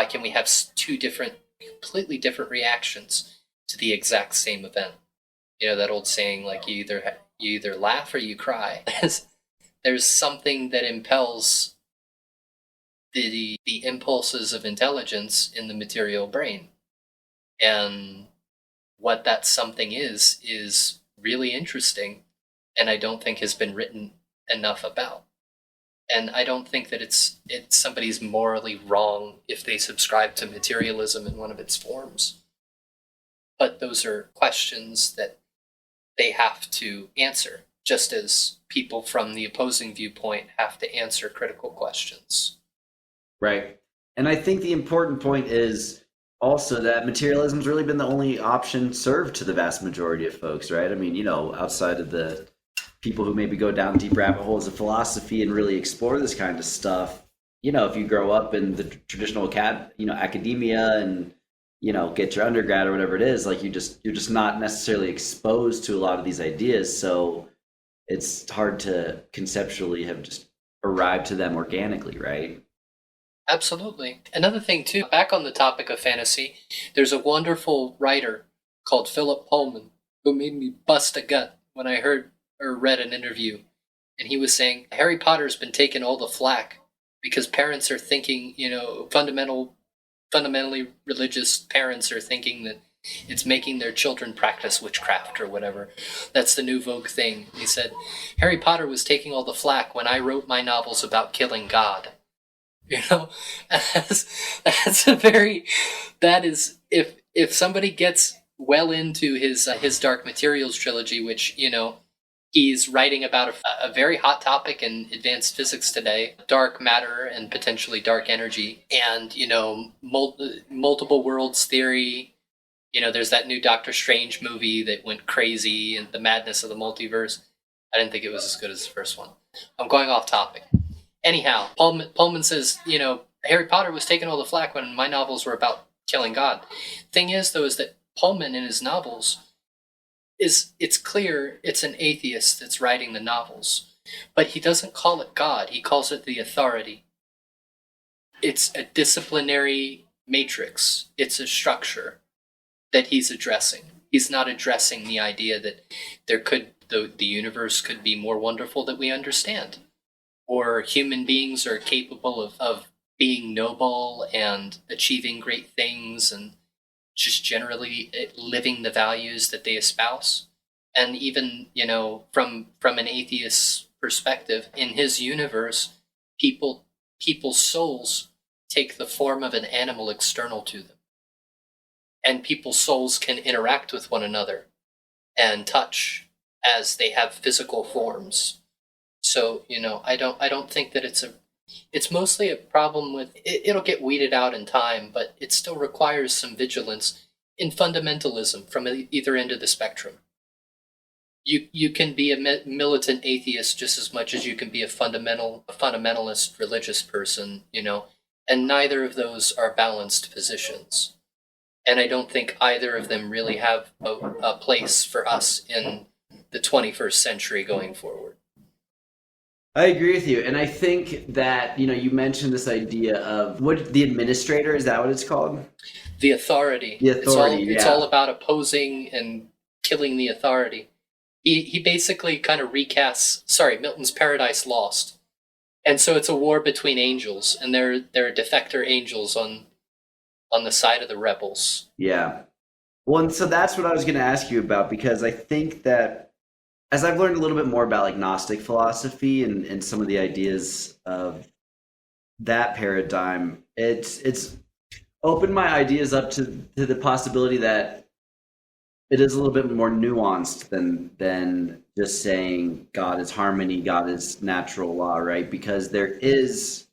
Speaker 2: can we have two completely different reactions to the exact same event? That old saying, like you either laugh or you cry. There's something that impels the impulses of intelligence in the material brain. And what that something is really interesting, and I don't think has been written enough about. And I don't think that it's somebody's morally wrong if they subscribe to materialism in one of its forms. But those are questions that they have to answer, just as people from the opposing viewpoint have to answer critical questions.
Speaker 1: Right. And I think the important point is also that materialism's really been the only option served to the vast majority of folks, right? I mean, outside of the people who maybe go down deep rabbit holes of philosophy and really explore this kind of stuff, if you grow up in the traditional academia and get your undergrad or whatever it is, like you're just not necessarily exposed to a lot of these ideas, so it's hard to conceptually have just arrived to them organically, right?
Speaker 2: Absolutely. Another thing too, back on the topic of fantasy, there's a wonderful writer called Philip Pullman who made me bust a gut when I heard or read an interview, and he was saying Harry Potter's been taking all the flack because parents are thinking, fundamentally religious parents are thinking that it's making their children practice witchcraft or whatever. That's the new vogue thing. He said, Harry Potter was taking all the flack when I wrote my novels about killing God. That's a very, that is, if somebody gets well into his Dark Materials trilogy, which, he's writing about a very hot topic in advanced physics today, dark matter and potentially dark energy, and, multiple worlds theory. There's that new Doctor Strange movie that went crazy, and the madness of the multiverse. I didn't think it was as good as the first one. I'm going off topic. Anyhow, Pullman says, Harry Potter was taking all the flack when my novels were about killing God. Thing is, though, is that Pullman in his novels, it's clear it's an atheist that's writing the novels, but he doesn't call it God. He calls it the authority. It's a disciplinary matrix. It's a structure that he's addressing. He's not addressing the idea that the universe could be more wonderful than we understand, or human beings are capable of being noble and achieving great things and just generally living the values that they espouse. And even, from an atheist perspective, in his universe, people's souls take the form of an animal external to them. And people's souls can interact with one another and touch as they have physical forms. So, I don't think that it's mostly a problem with, it'll get weeded out in time, but it still requires some vigilance in fundamentalism from either end of the spectrum. You can be a militant atheist just as much as you can be a fundamentalist religious person, and neither of those are balanced positions. And I don't think either of them really have a place for us in the 21st century going forward.
Speaker 1: I agree with you. And I think that, you mentioned this idea of the administrator, is that what it's called?
Speaker 2: The authority.
Speaker 1: The authority,
Speaker 2: It's all about opposing and killing the authority. He basically kind of recasts, Milton's Paradise Lost. And so it's a war between angels, and there are defector angels on the side of the rebels.
Speaker 1: Yeah. Well, and so that's what I was going to ask you about, because I think that as I've learned a little bit more about like Gnostic philosophy and some of the ideas of that paradigm, it's opened my ideas up to the possibility that it is a little bit more nuanced than just saying God is harmony, God is natural law, right? Because there is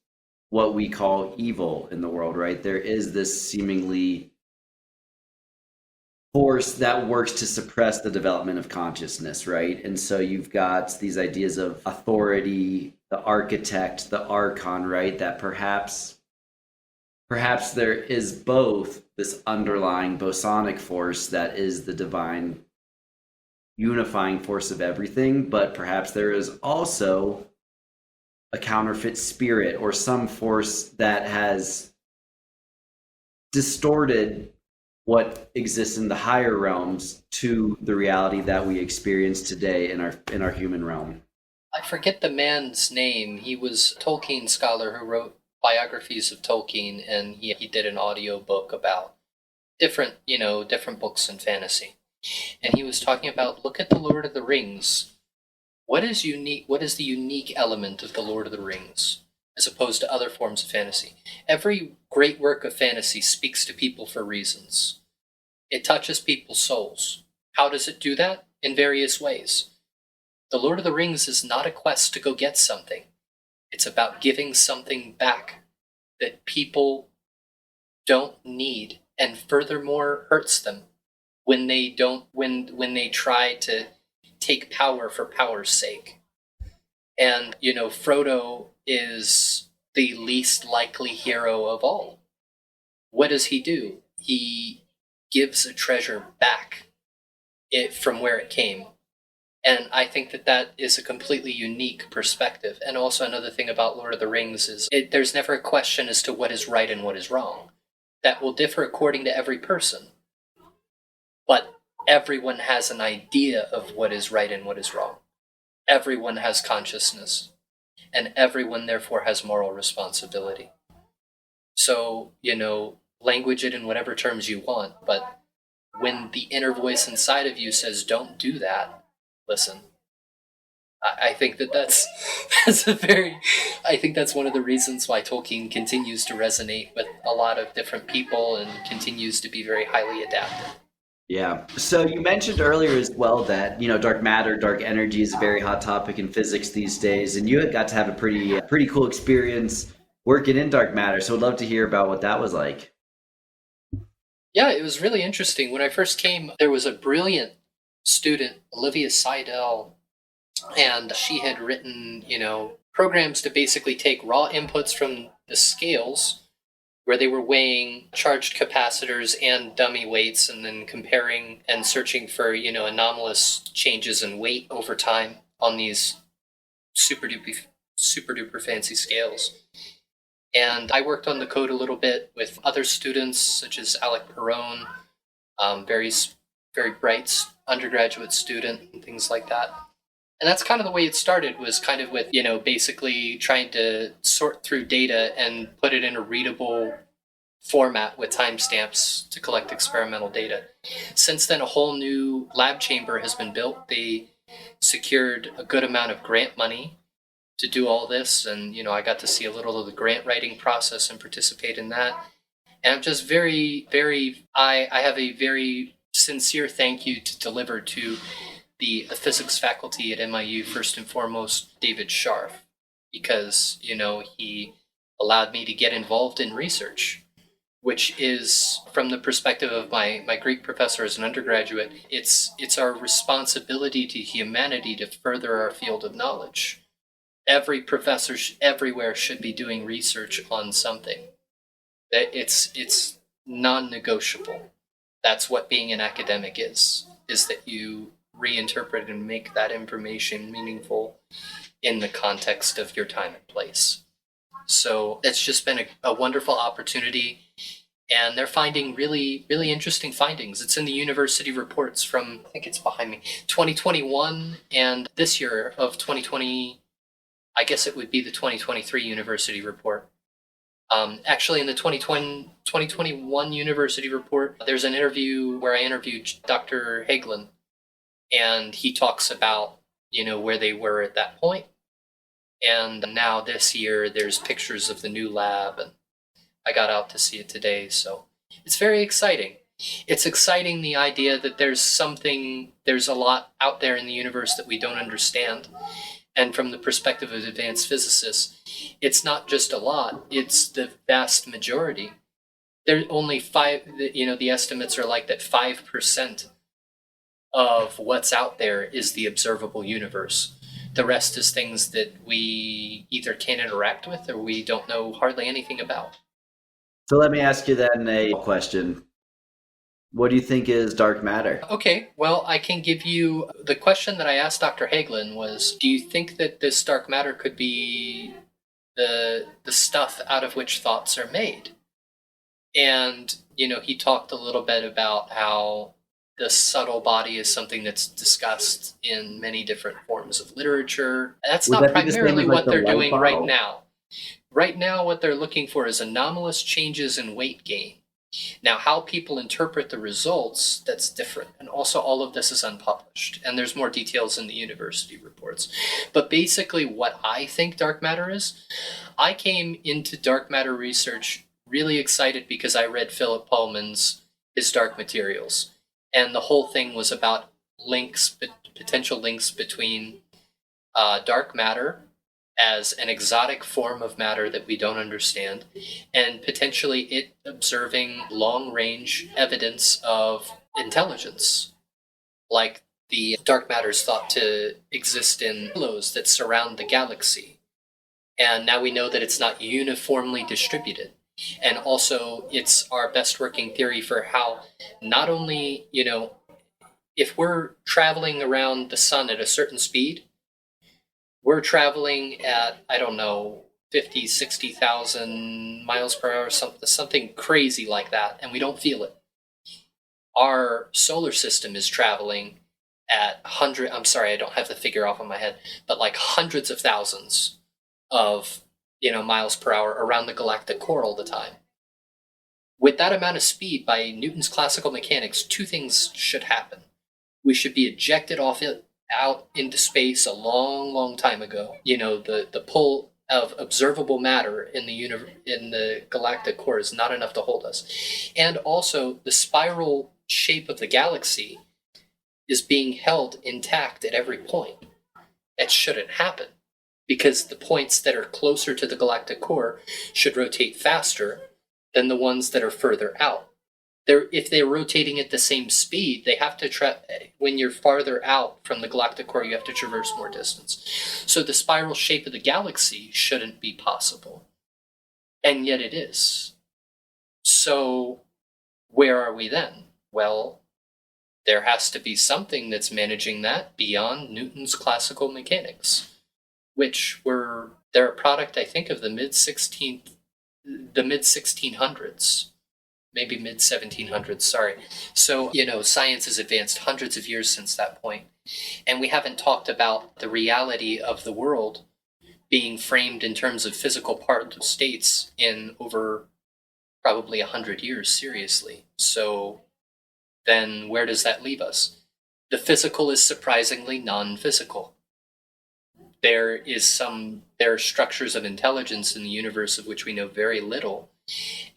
Speaker 1: what we call evil in the world, right? There is this seemingly force that works to suppress the development of consciousness, right? And so you've got these ideas of authority, the architect, the archon, right? That perhaps there is both this underlying bosonic force that is the divine unifying force of everything, but perhaps there is also a counterfeit spirit or some force that has distorted what exists in the higher realms to the reality that we experience today in our human realm.
Speaker 2: I forget the man's name. He was a Tolkien scholar who wrote biographies of Tolkien, and he did an audio book about different books in fantasy. And he was talking about, look at the Lord of the Rings. What is unique? What is the unique element of the Lord of the Rings as opposed to other forms of fantasy? Every great work of fantasy speaks to people for reasons. It touches people's souls. How does it do that? In various ways. The Lord of the Rings is not a quest to go get something. It's about giving something back that people don't need, and furthermore hurts them when they try to take power for power's sake. And, Frodo is the least likely hero of all. What does he do? He gives a treasure back from where it came. And I think that is a completely unique perspective. And also another thing about Lord of the Rings is there's never a question as to what is right and what is wrong. That will differ according to every person. But everyone has an idea of what is right and what is wrong. Everyone has consciousness. And everyone therefore has moral responsibility. So, language it in whatever terms you want, but when the inner voice inside of you says, don't do that, listen. I think that's I think that's one of the reasons why Tolkien continues to resonate with a lot of different people and continues to be very highly adapted.
Speaker 1: Yeah. So you mentioned earlier as well that, dark matter, dark energy is a very hot topic in physics these days, and you had got to have a pretty cool experience working in dark matter. So I'd love to hear about what that was like.
Speaker 2: Yeah, it was really interesting. When I first came, there was a brilliant student, Olivia Seidel, and she had written, programs to basically take raw inputs from the scales where they were weighing charged capacitors and dummy weights and then comparing and searching for, anomalous changes in weight over time on these super duper fancy scales. And I worked on the code a little bit with other students, such as Alec Perrone, very bright undergraduate student, and things like that. And that's kind of the way it started, was kind of with, basically trying to sort through data and put it in a readable format with timestamps to collect experimental data. Since then, a whole new lab chamber has been built. They secured a good amount of grant money to do all this, and I got to see a little of the grant writing process and participate in that. And I'm just very, very, I have a very sincere thank you to deliver to the physics faculty at NYU, first and foremost, David Scharf, because, he allowed me to get involved in research, which is, from the perspective of my Greek professor as an undergraduate, it's our responsibility to humanity to further our field of knowledge. Every professor everywhere should be doing research on something. It's non-negotiable. That's what being an academic is that you reinterpret and make that information meaningful in the context of your time and place. So it's just been a wonderful opportunity, and they're finding really, really interesting findings. It's in the university reports from, I think it's behind me, 2021, and this year of 2020, I guess it would be the 2023 university report. Actually, in the 2021 university report, there's an interview where I interviewed Dr. Hagelin, and he talks about where they were at that point. And now this year, there's pictures of the new lab, and I got out to see it today. So it's very exciting. It's exciting, the idea that there's a lot out there in the universe that we don't understand. And from the perspective of advanced physicists, it's not just a lot, it's the vast majority. There's only the estimates are like that 5% of what's out there is the observable universe. The rest is things that we either can't interact with or we don't know hardly anything about.
Speaker 1: So let me ask you then a question. What do you think is dark matter?
Speaker 2: Okay, well, I can give you the question that I asked Dr. Hagelin was, do you think that this dark matter could be the stuff out of which thoughts are made? And, he talked a little bit about how the subtle body is something that's discussed in many different forms of literature. That's not primarily what they're doing right now. Right now, what they're looking for is anomalous changes in weight gain. Now, how people interpret the results, that's different. And also, all of this is unpublished. And there's more details in the university reports. But basically, what I think dark matter is, I came into dark matter research really excited because I read Philip Pullman's His Dark Materials. And the whole thing was about potential links between dark matter as an exotic form of matter that we don't understand, and potentially it observing long-range evidence of intelligence, like the dark matter is thought to exist in halos that surround the galaxy. And now we know that it's not uniformly distributed. And also, it's our best working theory for how not only, if we're traveling around the sun at a certain speed, we're traveling at, 50, 60,000 miles per hour, something crazy like that, and we don't feel it. Our solar system is traveling at I'm sorry, I don't have the figure off of my head, but like hundreds of thousands of miles per hour around the galactic core all the time. With that amount of speed, by Newton's classical mechanics, two things should happen. We should be ejected out into space a long, long time ago. The pull of observable matter in the galactic core is not enough to hold us. And also, the spiral shape of the galaxy is being held intact at every point. That shouldn't happen, because the points that are closer to the galactic core should rotate faster than the ones that are further out. If they're rotating at the same speed, they have to when you're farther out from the galactic core, you have to traverse more distance. So the spiral shape of the galaxy shouldn't be possible. And yet it is. So where are we then? Well, there has to be something that's managing that beyond Newton's classical mechanics, which they're a product, I think, of the mid 1600s, maybe mid 1700s, sorry. So, science has advanced hundreds of years since that point, and we haven't talked about the reality of the world being framed in terms of physical particle states in over probably 100 years, seriously. So then where does that leave us? The physical is surprisingly non-physical. There are structures of intelligence in the universe of which we know very little,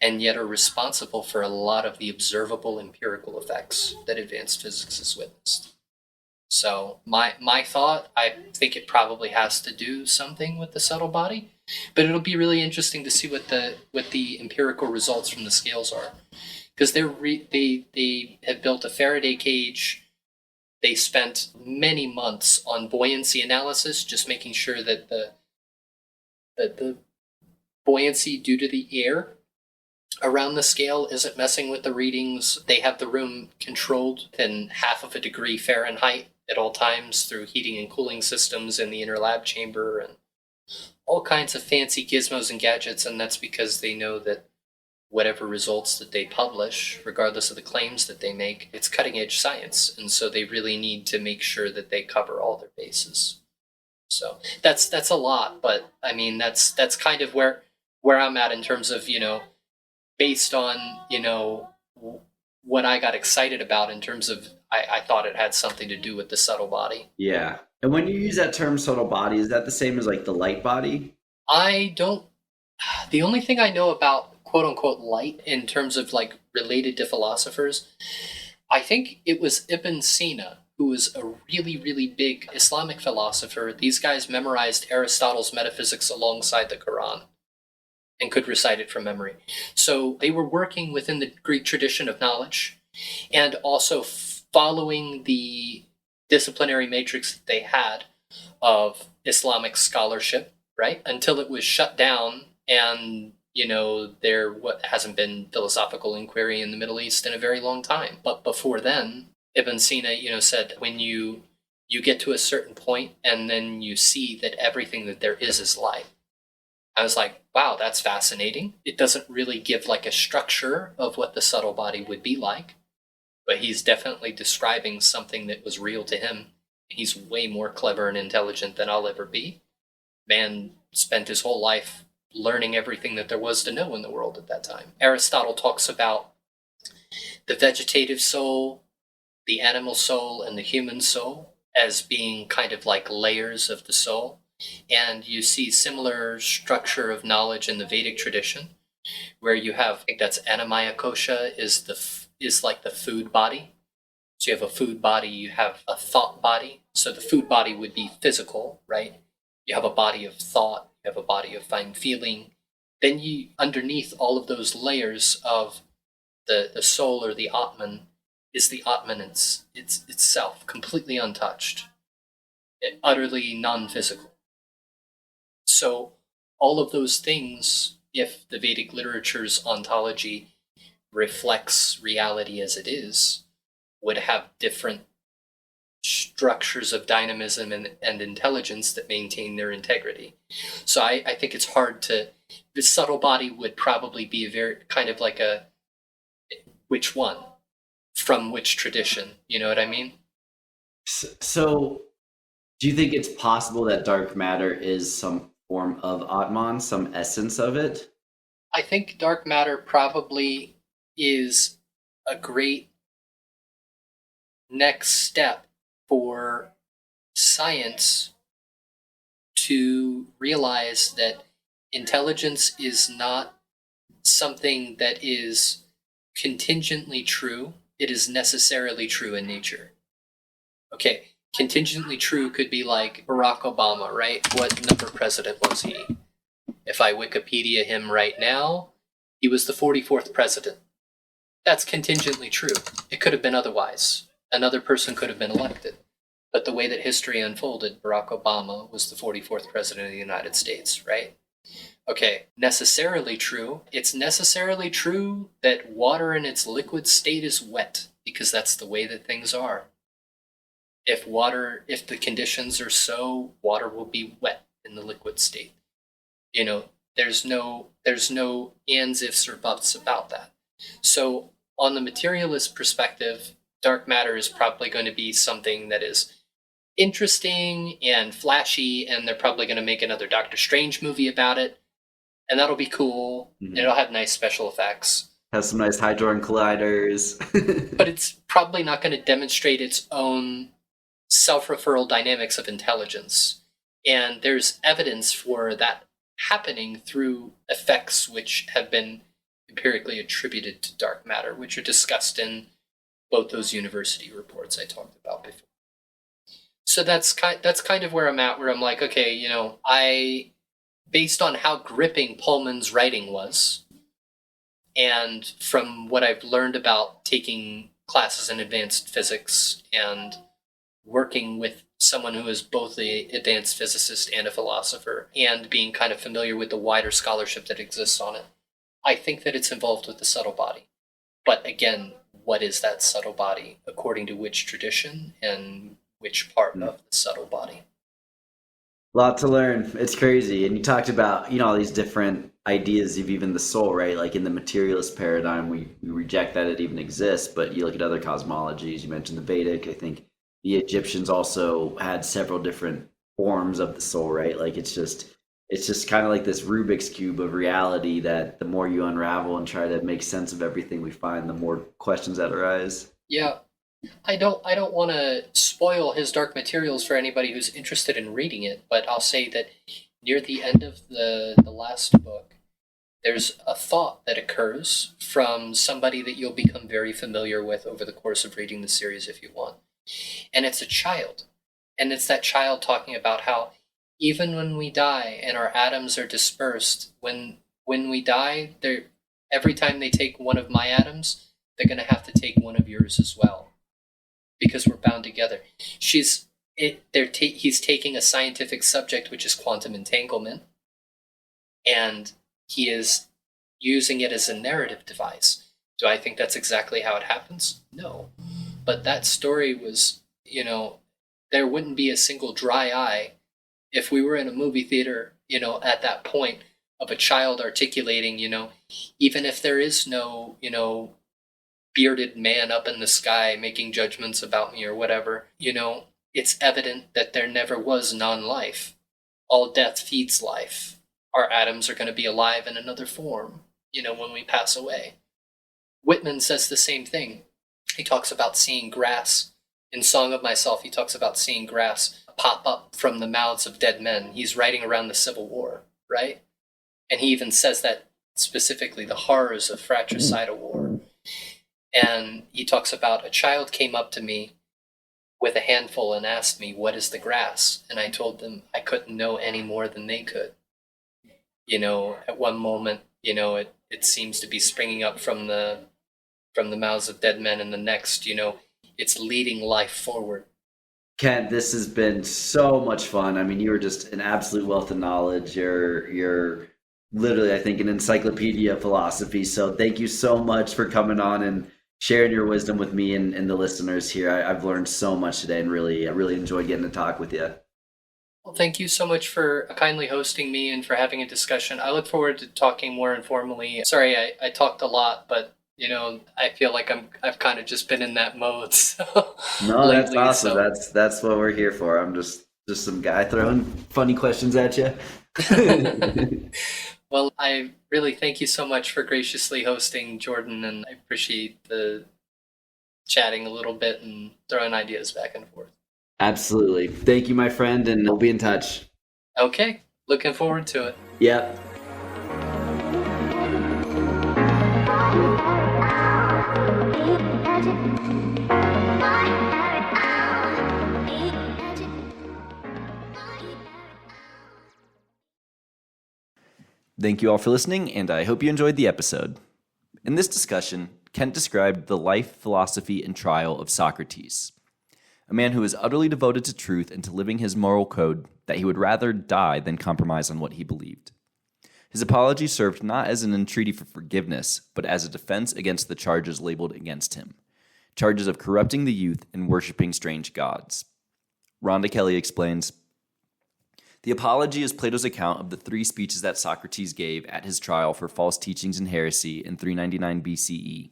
Speaker 2: and yet are responsible for a lot of the observable empirical effects that advanced physics has witnessed. So my thought, I think it probably has to do something with the subtle body, but it'll be really interesting to see what the empirical results from the scales are, because they have built a Faraday cage. They spent many months on buoyancy analysis, just making sure that the buoyancy due to the air around the scale isn't messing with the readings. They have the room controlled within 0.5 degree Fahrenheit at all times through heating and cooling systems in the inner lab chamber and all kinds of fancy gizmos and gadgets. And that's because they know that whatever results that they publish, regardless of the claims that they make, it's cutting edge science. And so they really need to make sure that they cover all their bases. So that's a lot, but I mean, that's kind of where I'm at in terms of, based on, what I got excited about in terms of, I thought it had something to do with the subtle body.
Speaker 1: Yeah. And when you use that term subtle body, is that the same as like the light body?
Speaker 2: I don't. The only thing I know about quote unquote light in terms of like related to philosophers, I think it was Ibn Sina, who was a really, really big Islamic philosopher. These guys memorized Aristotle's metaphysics alongside the Quran and could recite it from memory. So they were working within the Greek tradition of knowledge and also following the disciplinary matrix that they had of Islamic scholarship, right? Until it was shut down and there what hasn't been philosophical inquiry in the Middle East in a very long time. But before then, Ibn Sina, said when you get to a certain point and then you see that everything that there is light. I was like, wow, that's fascinating. It doesn't really give like a structure of what the subtle body would be like, but he's definitely describing something that was real to him. He's way more clever and intelligent than I'll ever be. Man spent his whole life learning everything that there was to know in the world at that time. Aristotle talks about the vegetative soul, the animal soul, and the human soul as being kind of like layers of the soul. And you see similar structure of knowledge in the Vedic tradition, where you have, I think that's Anamaya Kosha is like the food body. So you have a food body, you have a thought body. So the food body would be physical, right? You have a body of thought, you have a body of fine feeling. Then you, underneath all of those layers of the soul or the Atman, is the Atman itself, completely untouched, utterly non-physical. So all of those things, if the Vedic literature's ontology reflects reality as it is, would have different structures of dynamism and intelligence that maintain their integrity. So I think it's hard to, the subtle body would probably be a very kind of like a, which one? From which tradition? You know what I mean?
Speaker 1: So do you think it's possible that dark matter is some form of Atman, some essence of it?
Speaker 2: I think dark matter probably is a great next step for science to realize that intelligence is not something that is contingently true. It is necessarily true in nature. Okay, contingently true could be like Barack Obama, right? What number president was he? If I Wikipedia him right now, he was the 44th president. That's contingently true. It could have been otherwise. Another person could have been elected. But the way that history unfolded, Barack Obama was the 44th president of the United States, right? Okay, necessarily true. It's necessarily true that water in its liquid state is wet, because that's the way that things are. If the conditions are so, water will be wet in the liquid state. There's no ands, ifs, or buts about that. So on the materialist perspective, dark matter is probably going to be something that is interesting and flashy, and they're probably going to make another Doctor Strange movie about it, and that'll be cool. Mm-hmm. It'll have nice special effects.
Speaker 1: Has some nice Hadron Colliders.
Speaker 2: But it's probably not going to demonstrate its own self-referral dynamics of intelligence. And there's evidence for that happening through effects which have been empirically attributed to dark matter, which are discussed in both those university reports I talked about before. So that's kind of where I'm at, where I'm like, okay, based on how gripping Pullman's writing was, and from what I've learned about taking classes in advanced physics and working with someone who is both an advanced physicist and a philosopher, and being kind of familiar with the wider scholarship that exists on it, I think that it's involved with the subtle body. But again, what is that subtle body according to which tradition and which part of the subtle body?
Speaker 1: Lot to learn. It's crazy. And you talked about, all these different ideas of even the soul, right? Like in the materialist paradigm, we reject that it even exists, but you look at other cosmologies, you mentioned the Vedic, I think the Egyptians also had several different forms of the soul, right? Like it's just kind of like this Rubik's Cube of reality that the more you unravel and try to make sense of everything we find, the more questions that arise.
Speaker 2: Yeah. I don't want to spoil his Dark Materials for anybody who's interested in reading it, but I'll say that near the end of the last book, there's a thought that occurs from somebody that you'll become very familiar with over the course of reading the series if you want. And it's a child. And it's that child talking about how even when we die and our atoms are dispersed, when we die, they're every time they take one of my atoms, they're going to have to take one of yours as well because we're bound together. He's taking a scientific subject, which is quantum entanglement, and he is using it as a narrative device. Do I think that's exactly how it happens? No. But that story was, there wouldn't be a single dry eye if we were in a movie theater, at that point of a child articulating, even if there is no, bearded man up in the sky making judgments about me or whatever, it's evident that there never was non-life. All death feeds life. Our atoms are going to be alive in another form, when we pass away. Whitman says the same thing. He talks about seeing grass. In Song of Myself, he talks about seeing grass pop up from the mouths of dead men. He's writing around the Civil War, right? And he even says that specifically, the horrors of fratricidal war. And he talks about a child came up to me with a handful and asked me, what is the grass? And I told them I couldn't know any more than they could. At one moment, it seems to be springing up from the mouths of dead men, and the next, it's leading life forward.
Speaker 1: Kent, this has been so much fun. I mean, you were just an absolute wealth of knowledge. You're literally, I think, an encyclopedia of philosophy. So thank you so much for coming on and sharing your wisdom with me and the listeners here. I've learned so much today and I really enjoyed getting to talk with you.
Speaker 2: Well, thank you so much for kindly hosting me and for having a discussion. I look forward to talking more informally. Sorry, I talked a lot, but I feel like I've kind of just been in that mode. So
Speaker 1: No, that's
Speaker 2: lately,
Speaker 1: awesome.
Speaker 2: so
Speaker 1: That's what we're here for. I'm just some guy throwing funny questions at you.
Speaker 2: well, I really thank you so much for graciously hosting, Jordan, and I appreciate the chatting a little bit and throwing ideas back and forth.
Speaker 1: Absolutely. Thank you, my friend, and we'll be in touch.
Speaker 2: Okay, looking forward to it.
Speaker 1: Yep. Thank you all for listening, and I hope you enjoyed the episode. In this discussion, Kent described the life, philosophy, and trial of Socrates, a man who is utterly devoted to truth and to living his moral code that he would rather die than compromise on what he believed. His apology served not as an entreaty for forgiveness, but as a defense against the charges labeled against him, charges of corrupting the youth and worshiping strange gods. Rhonda Kelly explains, the apology is Plato's account of the 3 speeches that Socrates gave at his trial for false teachings and heresy in 399 BCE.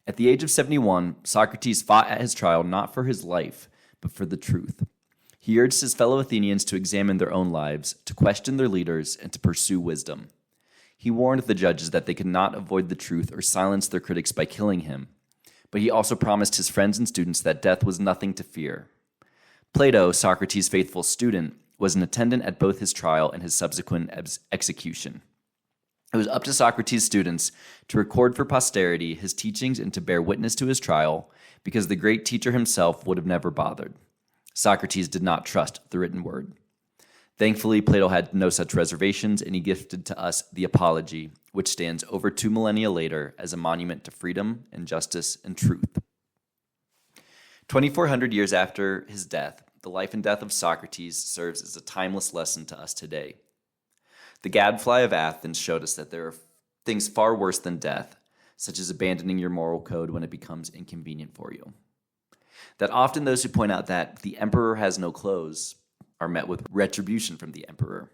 Speaker 1: At the age of 71, Socrates fought at his trial not for his life, but for the truth. He urged his fellow Athenians to examine their own lives, to question their leaders, and to pursue wisdom. He warned the judges that they could not avoid the truth or silence their critics by killing him, but he also promised his friends and students that death was nothing to fear. Plato, Socrates' faithful student, was an attendant at both his trial and his subsequent execution. It was up to Socrates' students to record for posterity his teachings and to bear witness to his trial, because the great teacher himself would have never bothered. Socrates did not trust the written word. Thankfully, Plato had no such reservations, and he gifted to us the Apology, which stands over 2 millennia later as a monument to freedom and justice and truth. 2,400 years after his death, the life and death of Socrates serves as a timeless lesson to us today. The gadfly of Athens showed us that there are things far worse than death, such as abandoning your moral code when it becomes inconvenient for you. That often those who point out that the emperor has no clothes are met with retribution from the emperor.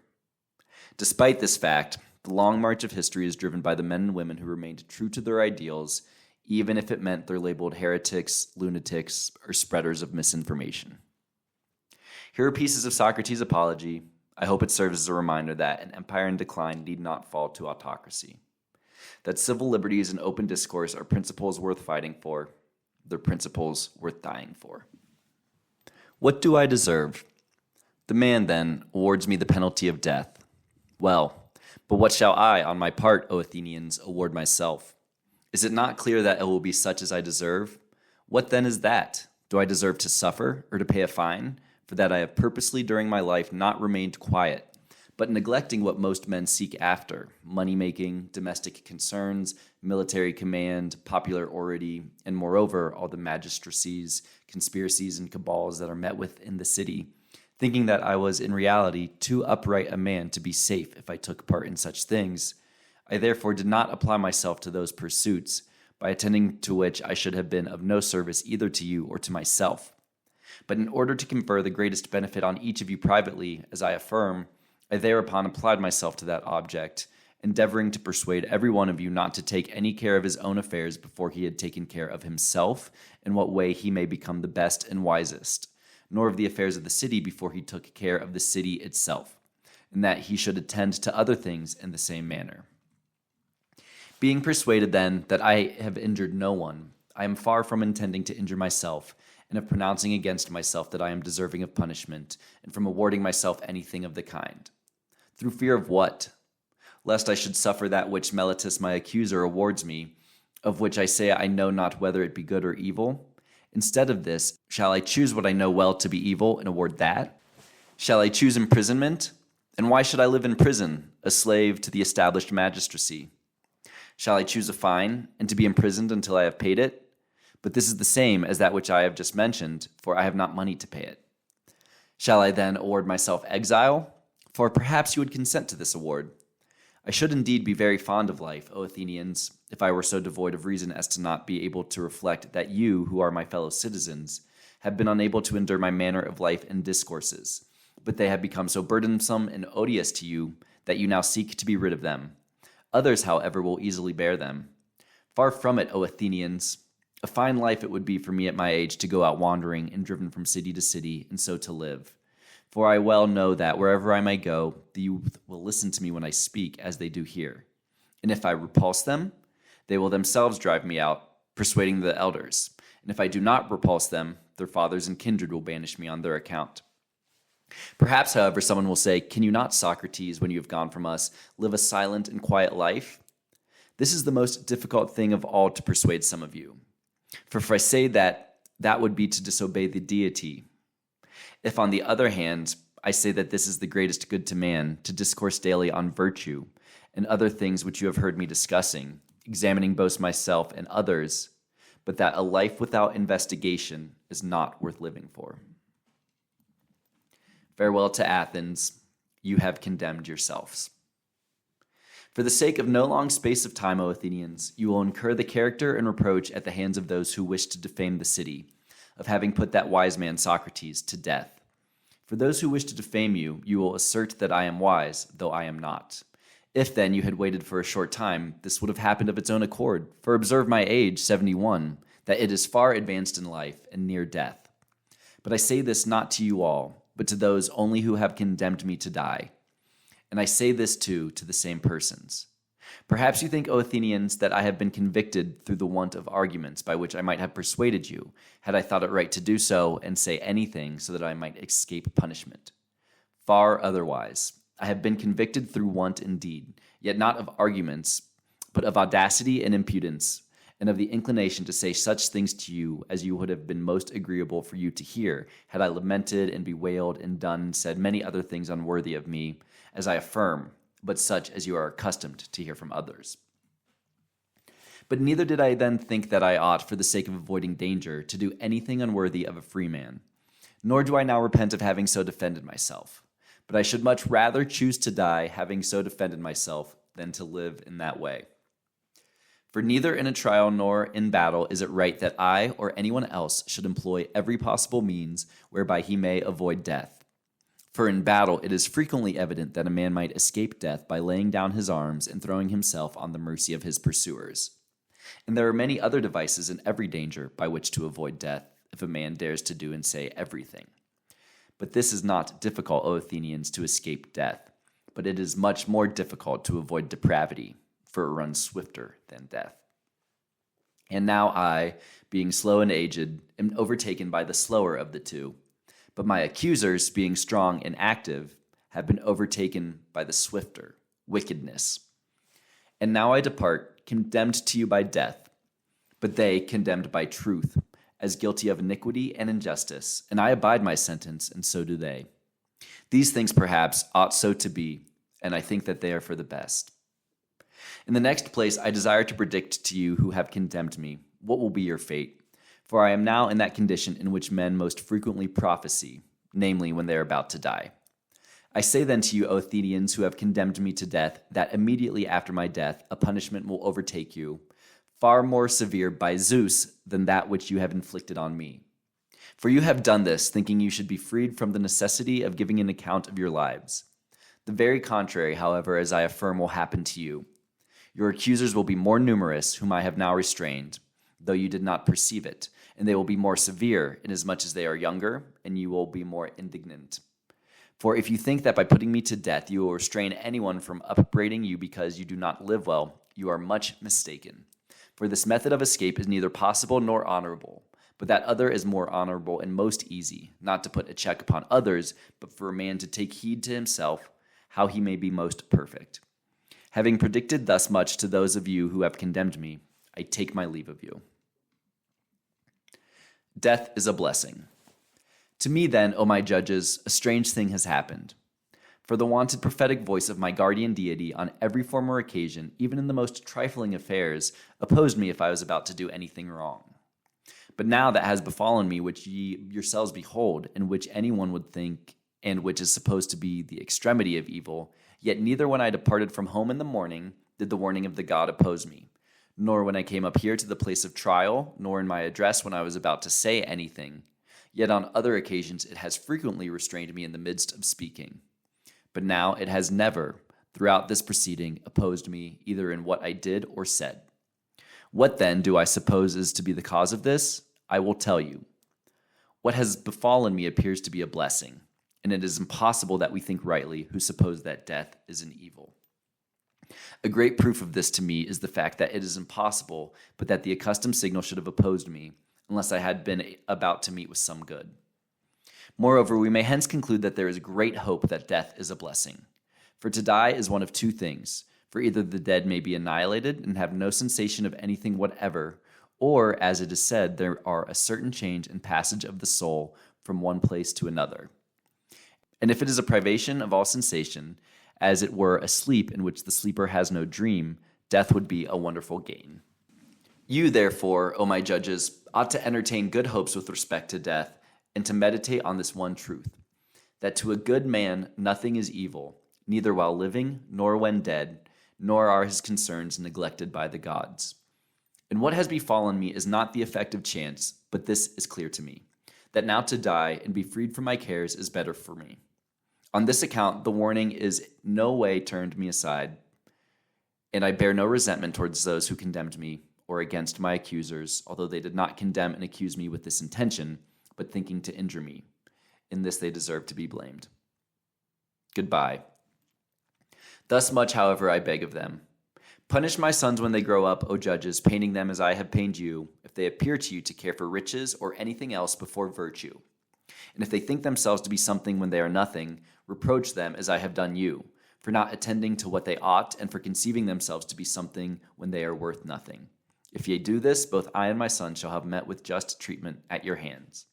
Speaker 1: Despite this fact, the long march of history is driven by the men and women who remained true to their ideals, even if it meant they're labeled heretics, lunatics, or spreaders of misinformation. Here are pieces of Socrates' Apology. I hope it serves as a reminder that an empire in decline need not fall to autocracy, that civil liberties and open discourse are principles worth fighting for, They're principles worth dying for. What do I deserve? The man, then, awards me the penalty of death. Well, but what shall I, on my part, O Athenians, award myself? Is it not clear that it will be such as I deserve? What then is that? Do I deserve to suffer, or to pay a fine? For that I have purposely during my life not remained quiet, but neglecting what most men seek after, money-making, domestic concerns, military command, popular oratory, and moreover, all the magistracies, conspiracies, and cabals that are met with in the city, thinking that I was in reality too upright a man to be safe if I took part in such things. I therefore did not apply myself to those pursuits, by attending to which I should have been of no service either to you or to myself. But in order to confer the greatest benefit on each of you privately, as I affirm, I thereupon applied myself to that object, endeavoring to persuade every one of you not to take any care of his own affairs before he had taken care of himself, in what way he may become the best and wisest, nor of the affairs of the city before he took care of the city itself, and that he should attend to other things in the same manner. Being persuaded, then, that I have injured no one, I am far from intending to injure myself, and of pronouncing against myself that I am deserving of punishment, and from awarding myself anything of the kind. Through fear of what? Lest I should suffer that which Meletus my accuser awards me, of which I say I know not whether it be good or evil. Instead of this, shall I choose what I know well to be evil and award that? Shall I choose imprisonment? And why should I live in prison, a slave to the established magistracy? Shall I choose a fine, and to be imprisoned until I have paid it? But this is the same as that which I have just mentioned, for I have not money to pay it. Shall I then award myself exile? For perhaps you would consent to this award. I should indeed be very fond of life, O Athenians, if I were so devoid of reason as to not be able to reflect that you, who are my fellow citizens, have been unable to endure my manner of life and discourses, but they have become so burdensome and odious to you that you now seek to be rid of them. Others, however, will easily bear them. Far from it, O Athenians. A fine life it would be for me at my age to go out wandering and driven from city to city, and so to live. For I well know that wherever I may go, the youth will listen to me when I speak, as they do here. And if I repulse them, they will themselves drive me out, persuading the elders. And if I do not repulse them, their fathers and kindred will banish me on their account. Perhaps, however, someone will say, "Can you not, Socrates, when you have gone from us, live a silent and quiet life?" This is the most difficult thing of all to persuade some of you. For if I say that, that would be to disobey the deity. If, on the other hand, I say that this is the greatest good to man, to discourse daily on virtue, and other things which you have heard me discussing, examining both myself and others, but that a life without investigation is not worth living for. Farewell to Athens, you have condemned yourselves. For the sake of no long space of time, O Athenians, you will incur the character and reproach at the hands of those who wish to defame the city, of having put that wise man Socrates to death. For those who wish to defame you, you will assert that I am wise, though I am not. If then you had waited for a short time, this would have happened of its own accord. For observe my age, 71, that it is far advanced in life and near death. But I say this not to you all, but to those only who have condemned me to die. And I say this too to the same persons. Perhaps you think, O Athenians, that I have been convicted through the want of arguments by which I might have persuaded you, had I thought it right to do so and say anything so that I might escape punishment. Far otherwise. I have been convicted through want indeed, yet not of arguments, but of audacity and impudence, and of the inclination to say such things to you as you would have been most agreeable for you to hear, had I lamented and bewailed and done and said many other things unworthy of me, as I affirm, but such as you are accustomed to hear from others. But neither did I then think that I ought, for the sake of avoiding danger, to do anything unworthy of a free man. Nor do I now repent of having so defended myself. But I should much rather choose to die, having so defended myself, than to live in that way. For neither in a trial nor in battle is it right that I or anyone else should employ every possible means whereby he may avoid death. For in battle it is frequently evident that a man might escape death by laying down his arms and throwing himself on the mercy of his pursuers. And there are many other devices in every danger by which to avoid death, if a man dares to do and say everything. But this is not difficult, O Athenians, to escape death, but it is much more difficult to avoid depravity, for it runs swifter than death. And now I, being slow and aged, am overtaken by the slower of the two. But my accusers, being strong and active, have been overtaken by the swifter, wickedness. And now I depart, condemned to you by death, but they condemned by truth, as guilty of iniquity and injustice, and I abide my sentence, and so do they. These things perhaps ought so to be, and I think that they are for the best. In the next place, I desire to predict to you who have condemned me what will be your fate, for I am now in that condition in which men most frequently prophesy, namely when they are about to die. I say then to you, O Athenians, who have condemned me to death, that immediately after my death a punishment will overtake you, far more severe by Zeus than that which you have inflicted on me. For you have done this, thinking you should be freed from the necessity of giving an account of your lives. The very contrary, however, as I affirm, will happen to you. Your accusers will be more numerous, whom I have now restrained, though you did not perceive it, and they will be more severe, inasmuch as they are younger, and you will be more indignant. For if you think that by putting me to death you will restrain anyone from upbraiding you because you do not live well, you are much mistaken. For this method of escape is neither possible nor honorable, but that other is more honorable and most easy, not to put a check upon others, but for a man to take heed to himself, how he may be most perfect. Having predicted thus much to those of you who have condemned me, I take my leave of you. Death is a blessing. To me, then, O my judges, a strange thing has happened. For the wonted prophetic voice of my guardian deity on every former occasion, even in the most trifling affairs, opposed me if I was about to do anything wrong. But now that has befallen me, which ye yourselves behold, and which anyone would think, and which is supposed to be the extremity of evil, yet neither when I departed from home in the morning did the warning of the God oppose me, nor when I came up here to the place of trial, nor in my address when I was about to say anything. Yet on other occasions it has frequently restrained me in the midst of speaking. But now it has never, throughout this proceeding, opposed me either in what I did or said. What then do I suppose is to be the cause of this? I will tell you. What has befallen me appears to be a blessing, and it is impossible that we think rightly who suppose that death is an evil. A great proof of this to me is the fact that it is impossible, but that the accustomed signal should have opposed me, unless I had been about to meet with some good. Moreover, we may hence conclude that there is great hope that death is a blessing. For to die is one of two things, for either the dead may be annihilated and have no sensation of anything whatever, or, as it is said, there are a certain change and passage of the soul from one place to another. And if it is a privation of all sensation, as it were a sleep in which the sleeper has no dream, death would be a wonderful gain. You, therefore, O my judges, ought to entertain good hopes with respect to death, and to meditate on this one truth, that to a good man nothing is evil, neither while living, nor when dead, nor are his concerns neglected by the gods. And what has befallen me is not the effect of chance, but this is clear to me, that now to die and be freed from my cares is better for me. On this account, the warning is no way turned me aside, and I bear no resentment towards those who condemned me, or against my accusers, although they did not condemn and accuse me with this intention, but thinking to injure me. In this they deserve to be blamed. Goodbye. Thus much, however, I beg of them. Punish my sons when they grow up, O judges, paining them as I have pained you, if they appear to you to care for riches or anything else before virtue. And if they think themselves to be something when they are nothing, reproach them as I have done you, for not attending to what they ought, and for conceiving themselves to be something when they are worth nothing. If ye do this, both I and my son shall have met with just treatment at your hands.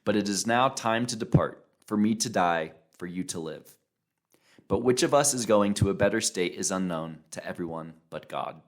Speaker 1: But it is now time to depart, for me to die, for you to live. But which of us is going to a better state is unknown to everyone but God.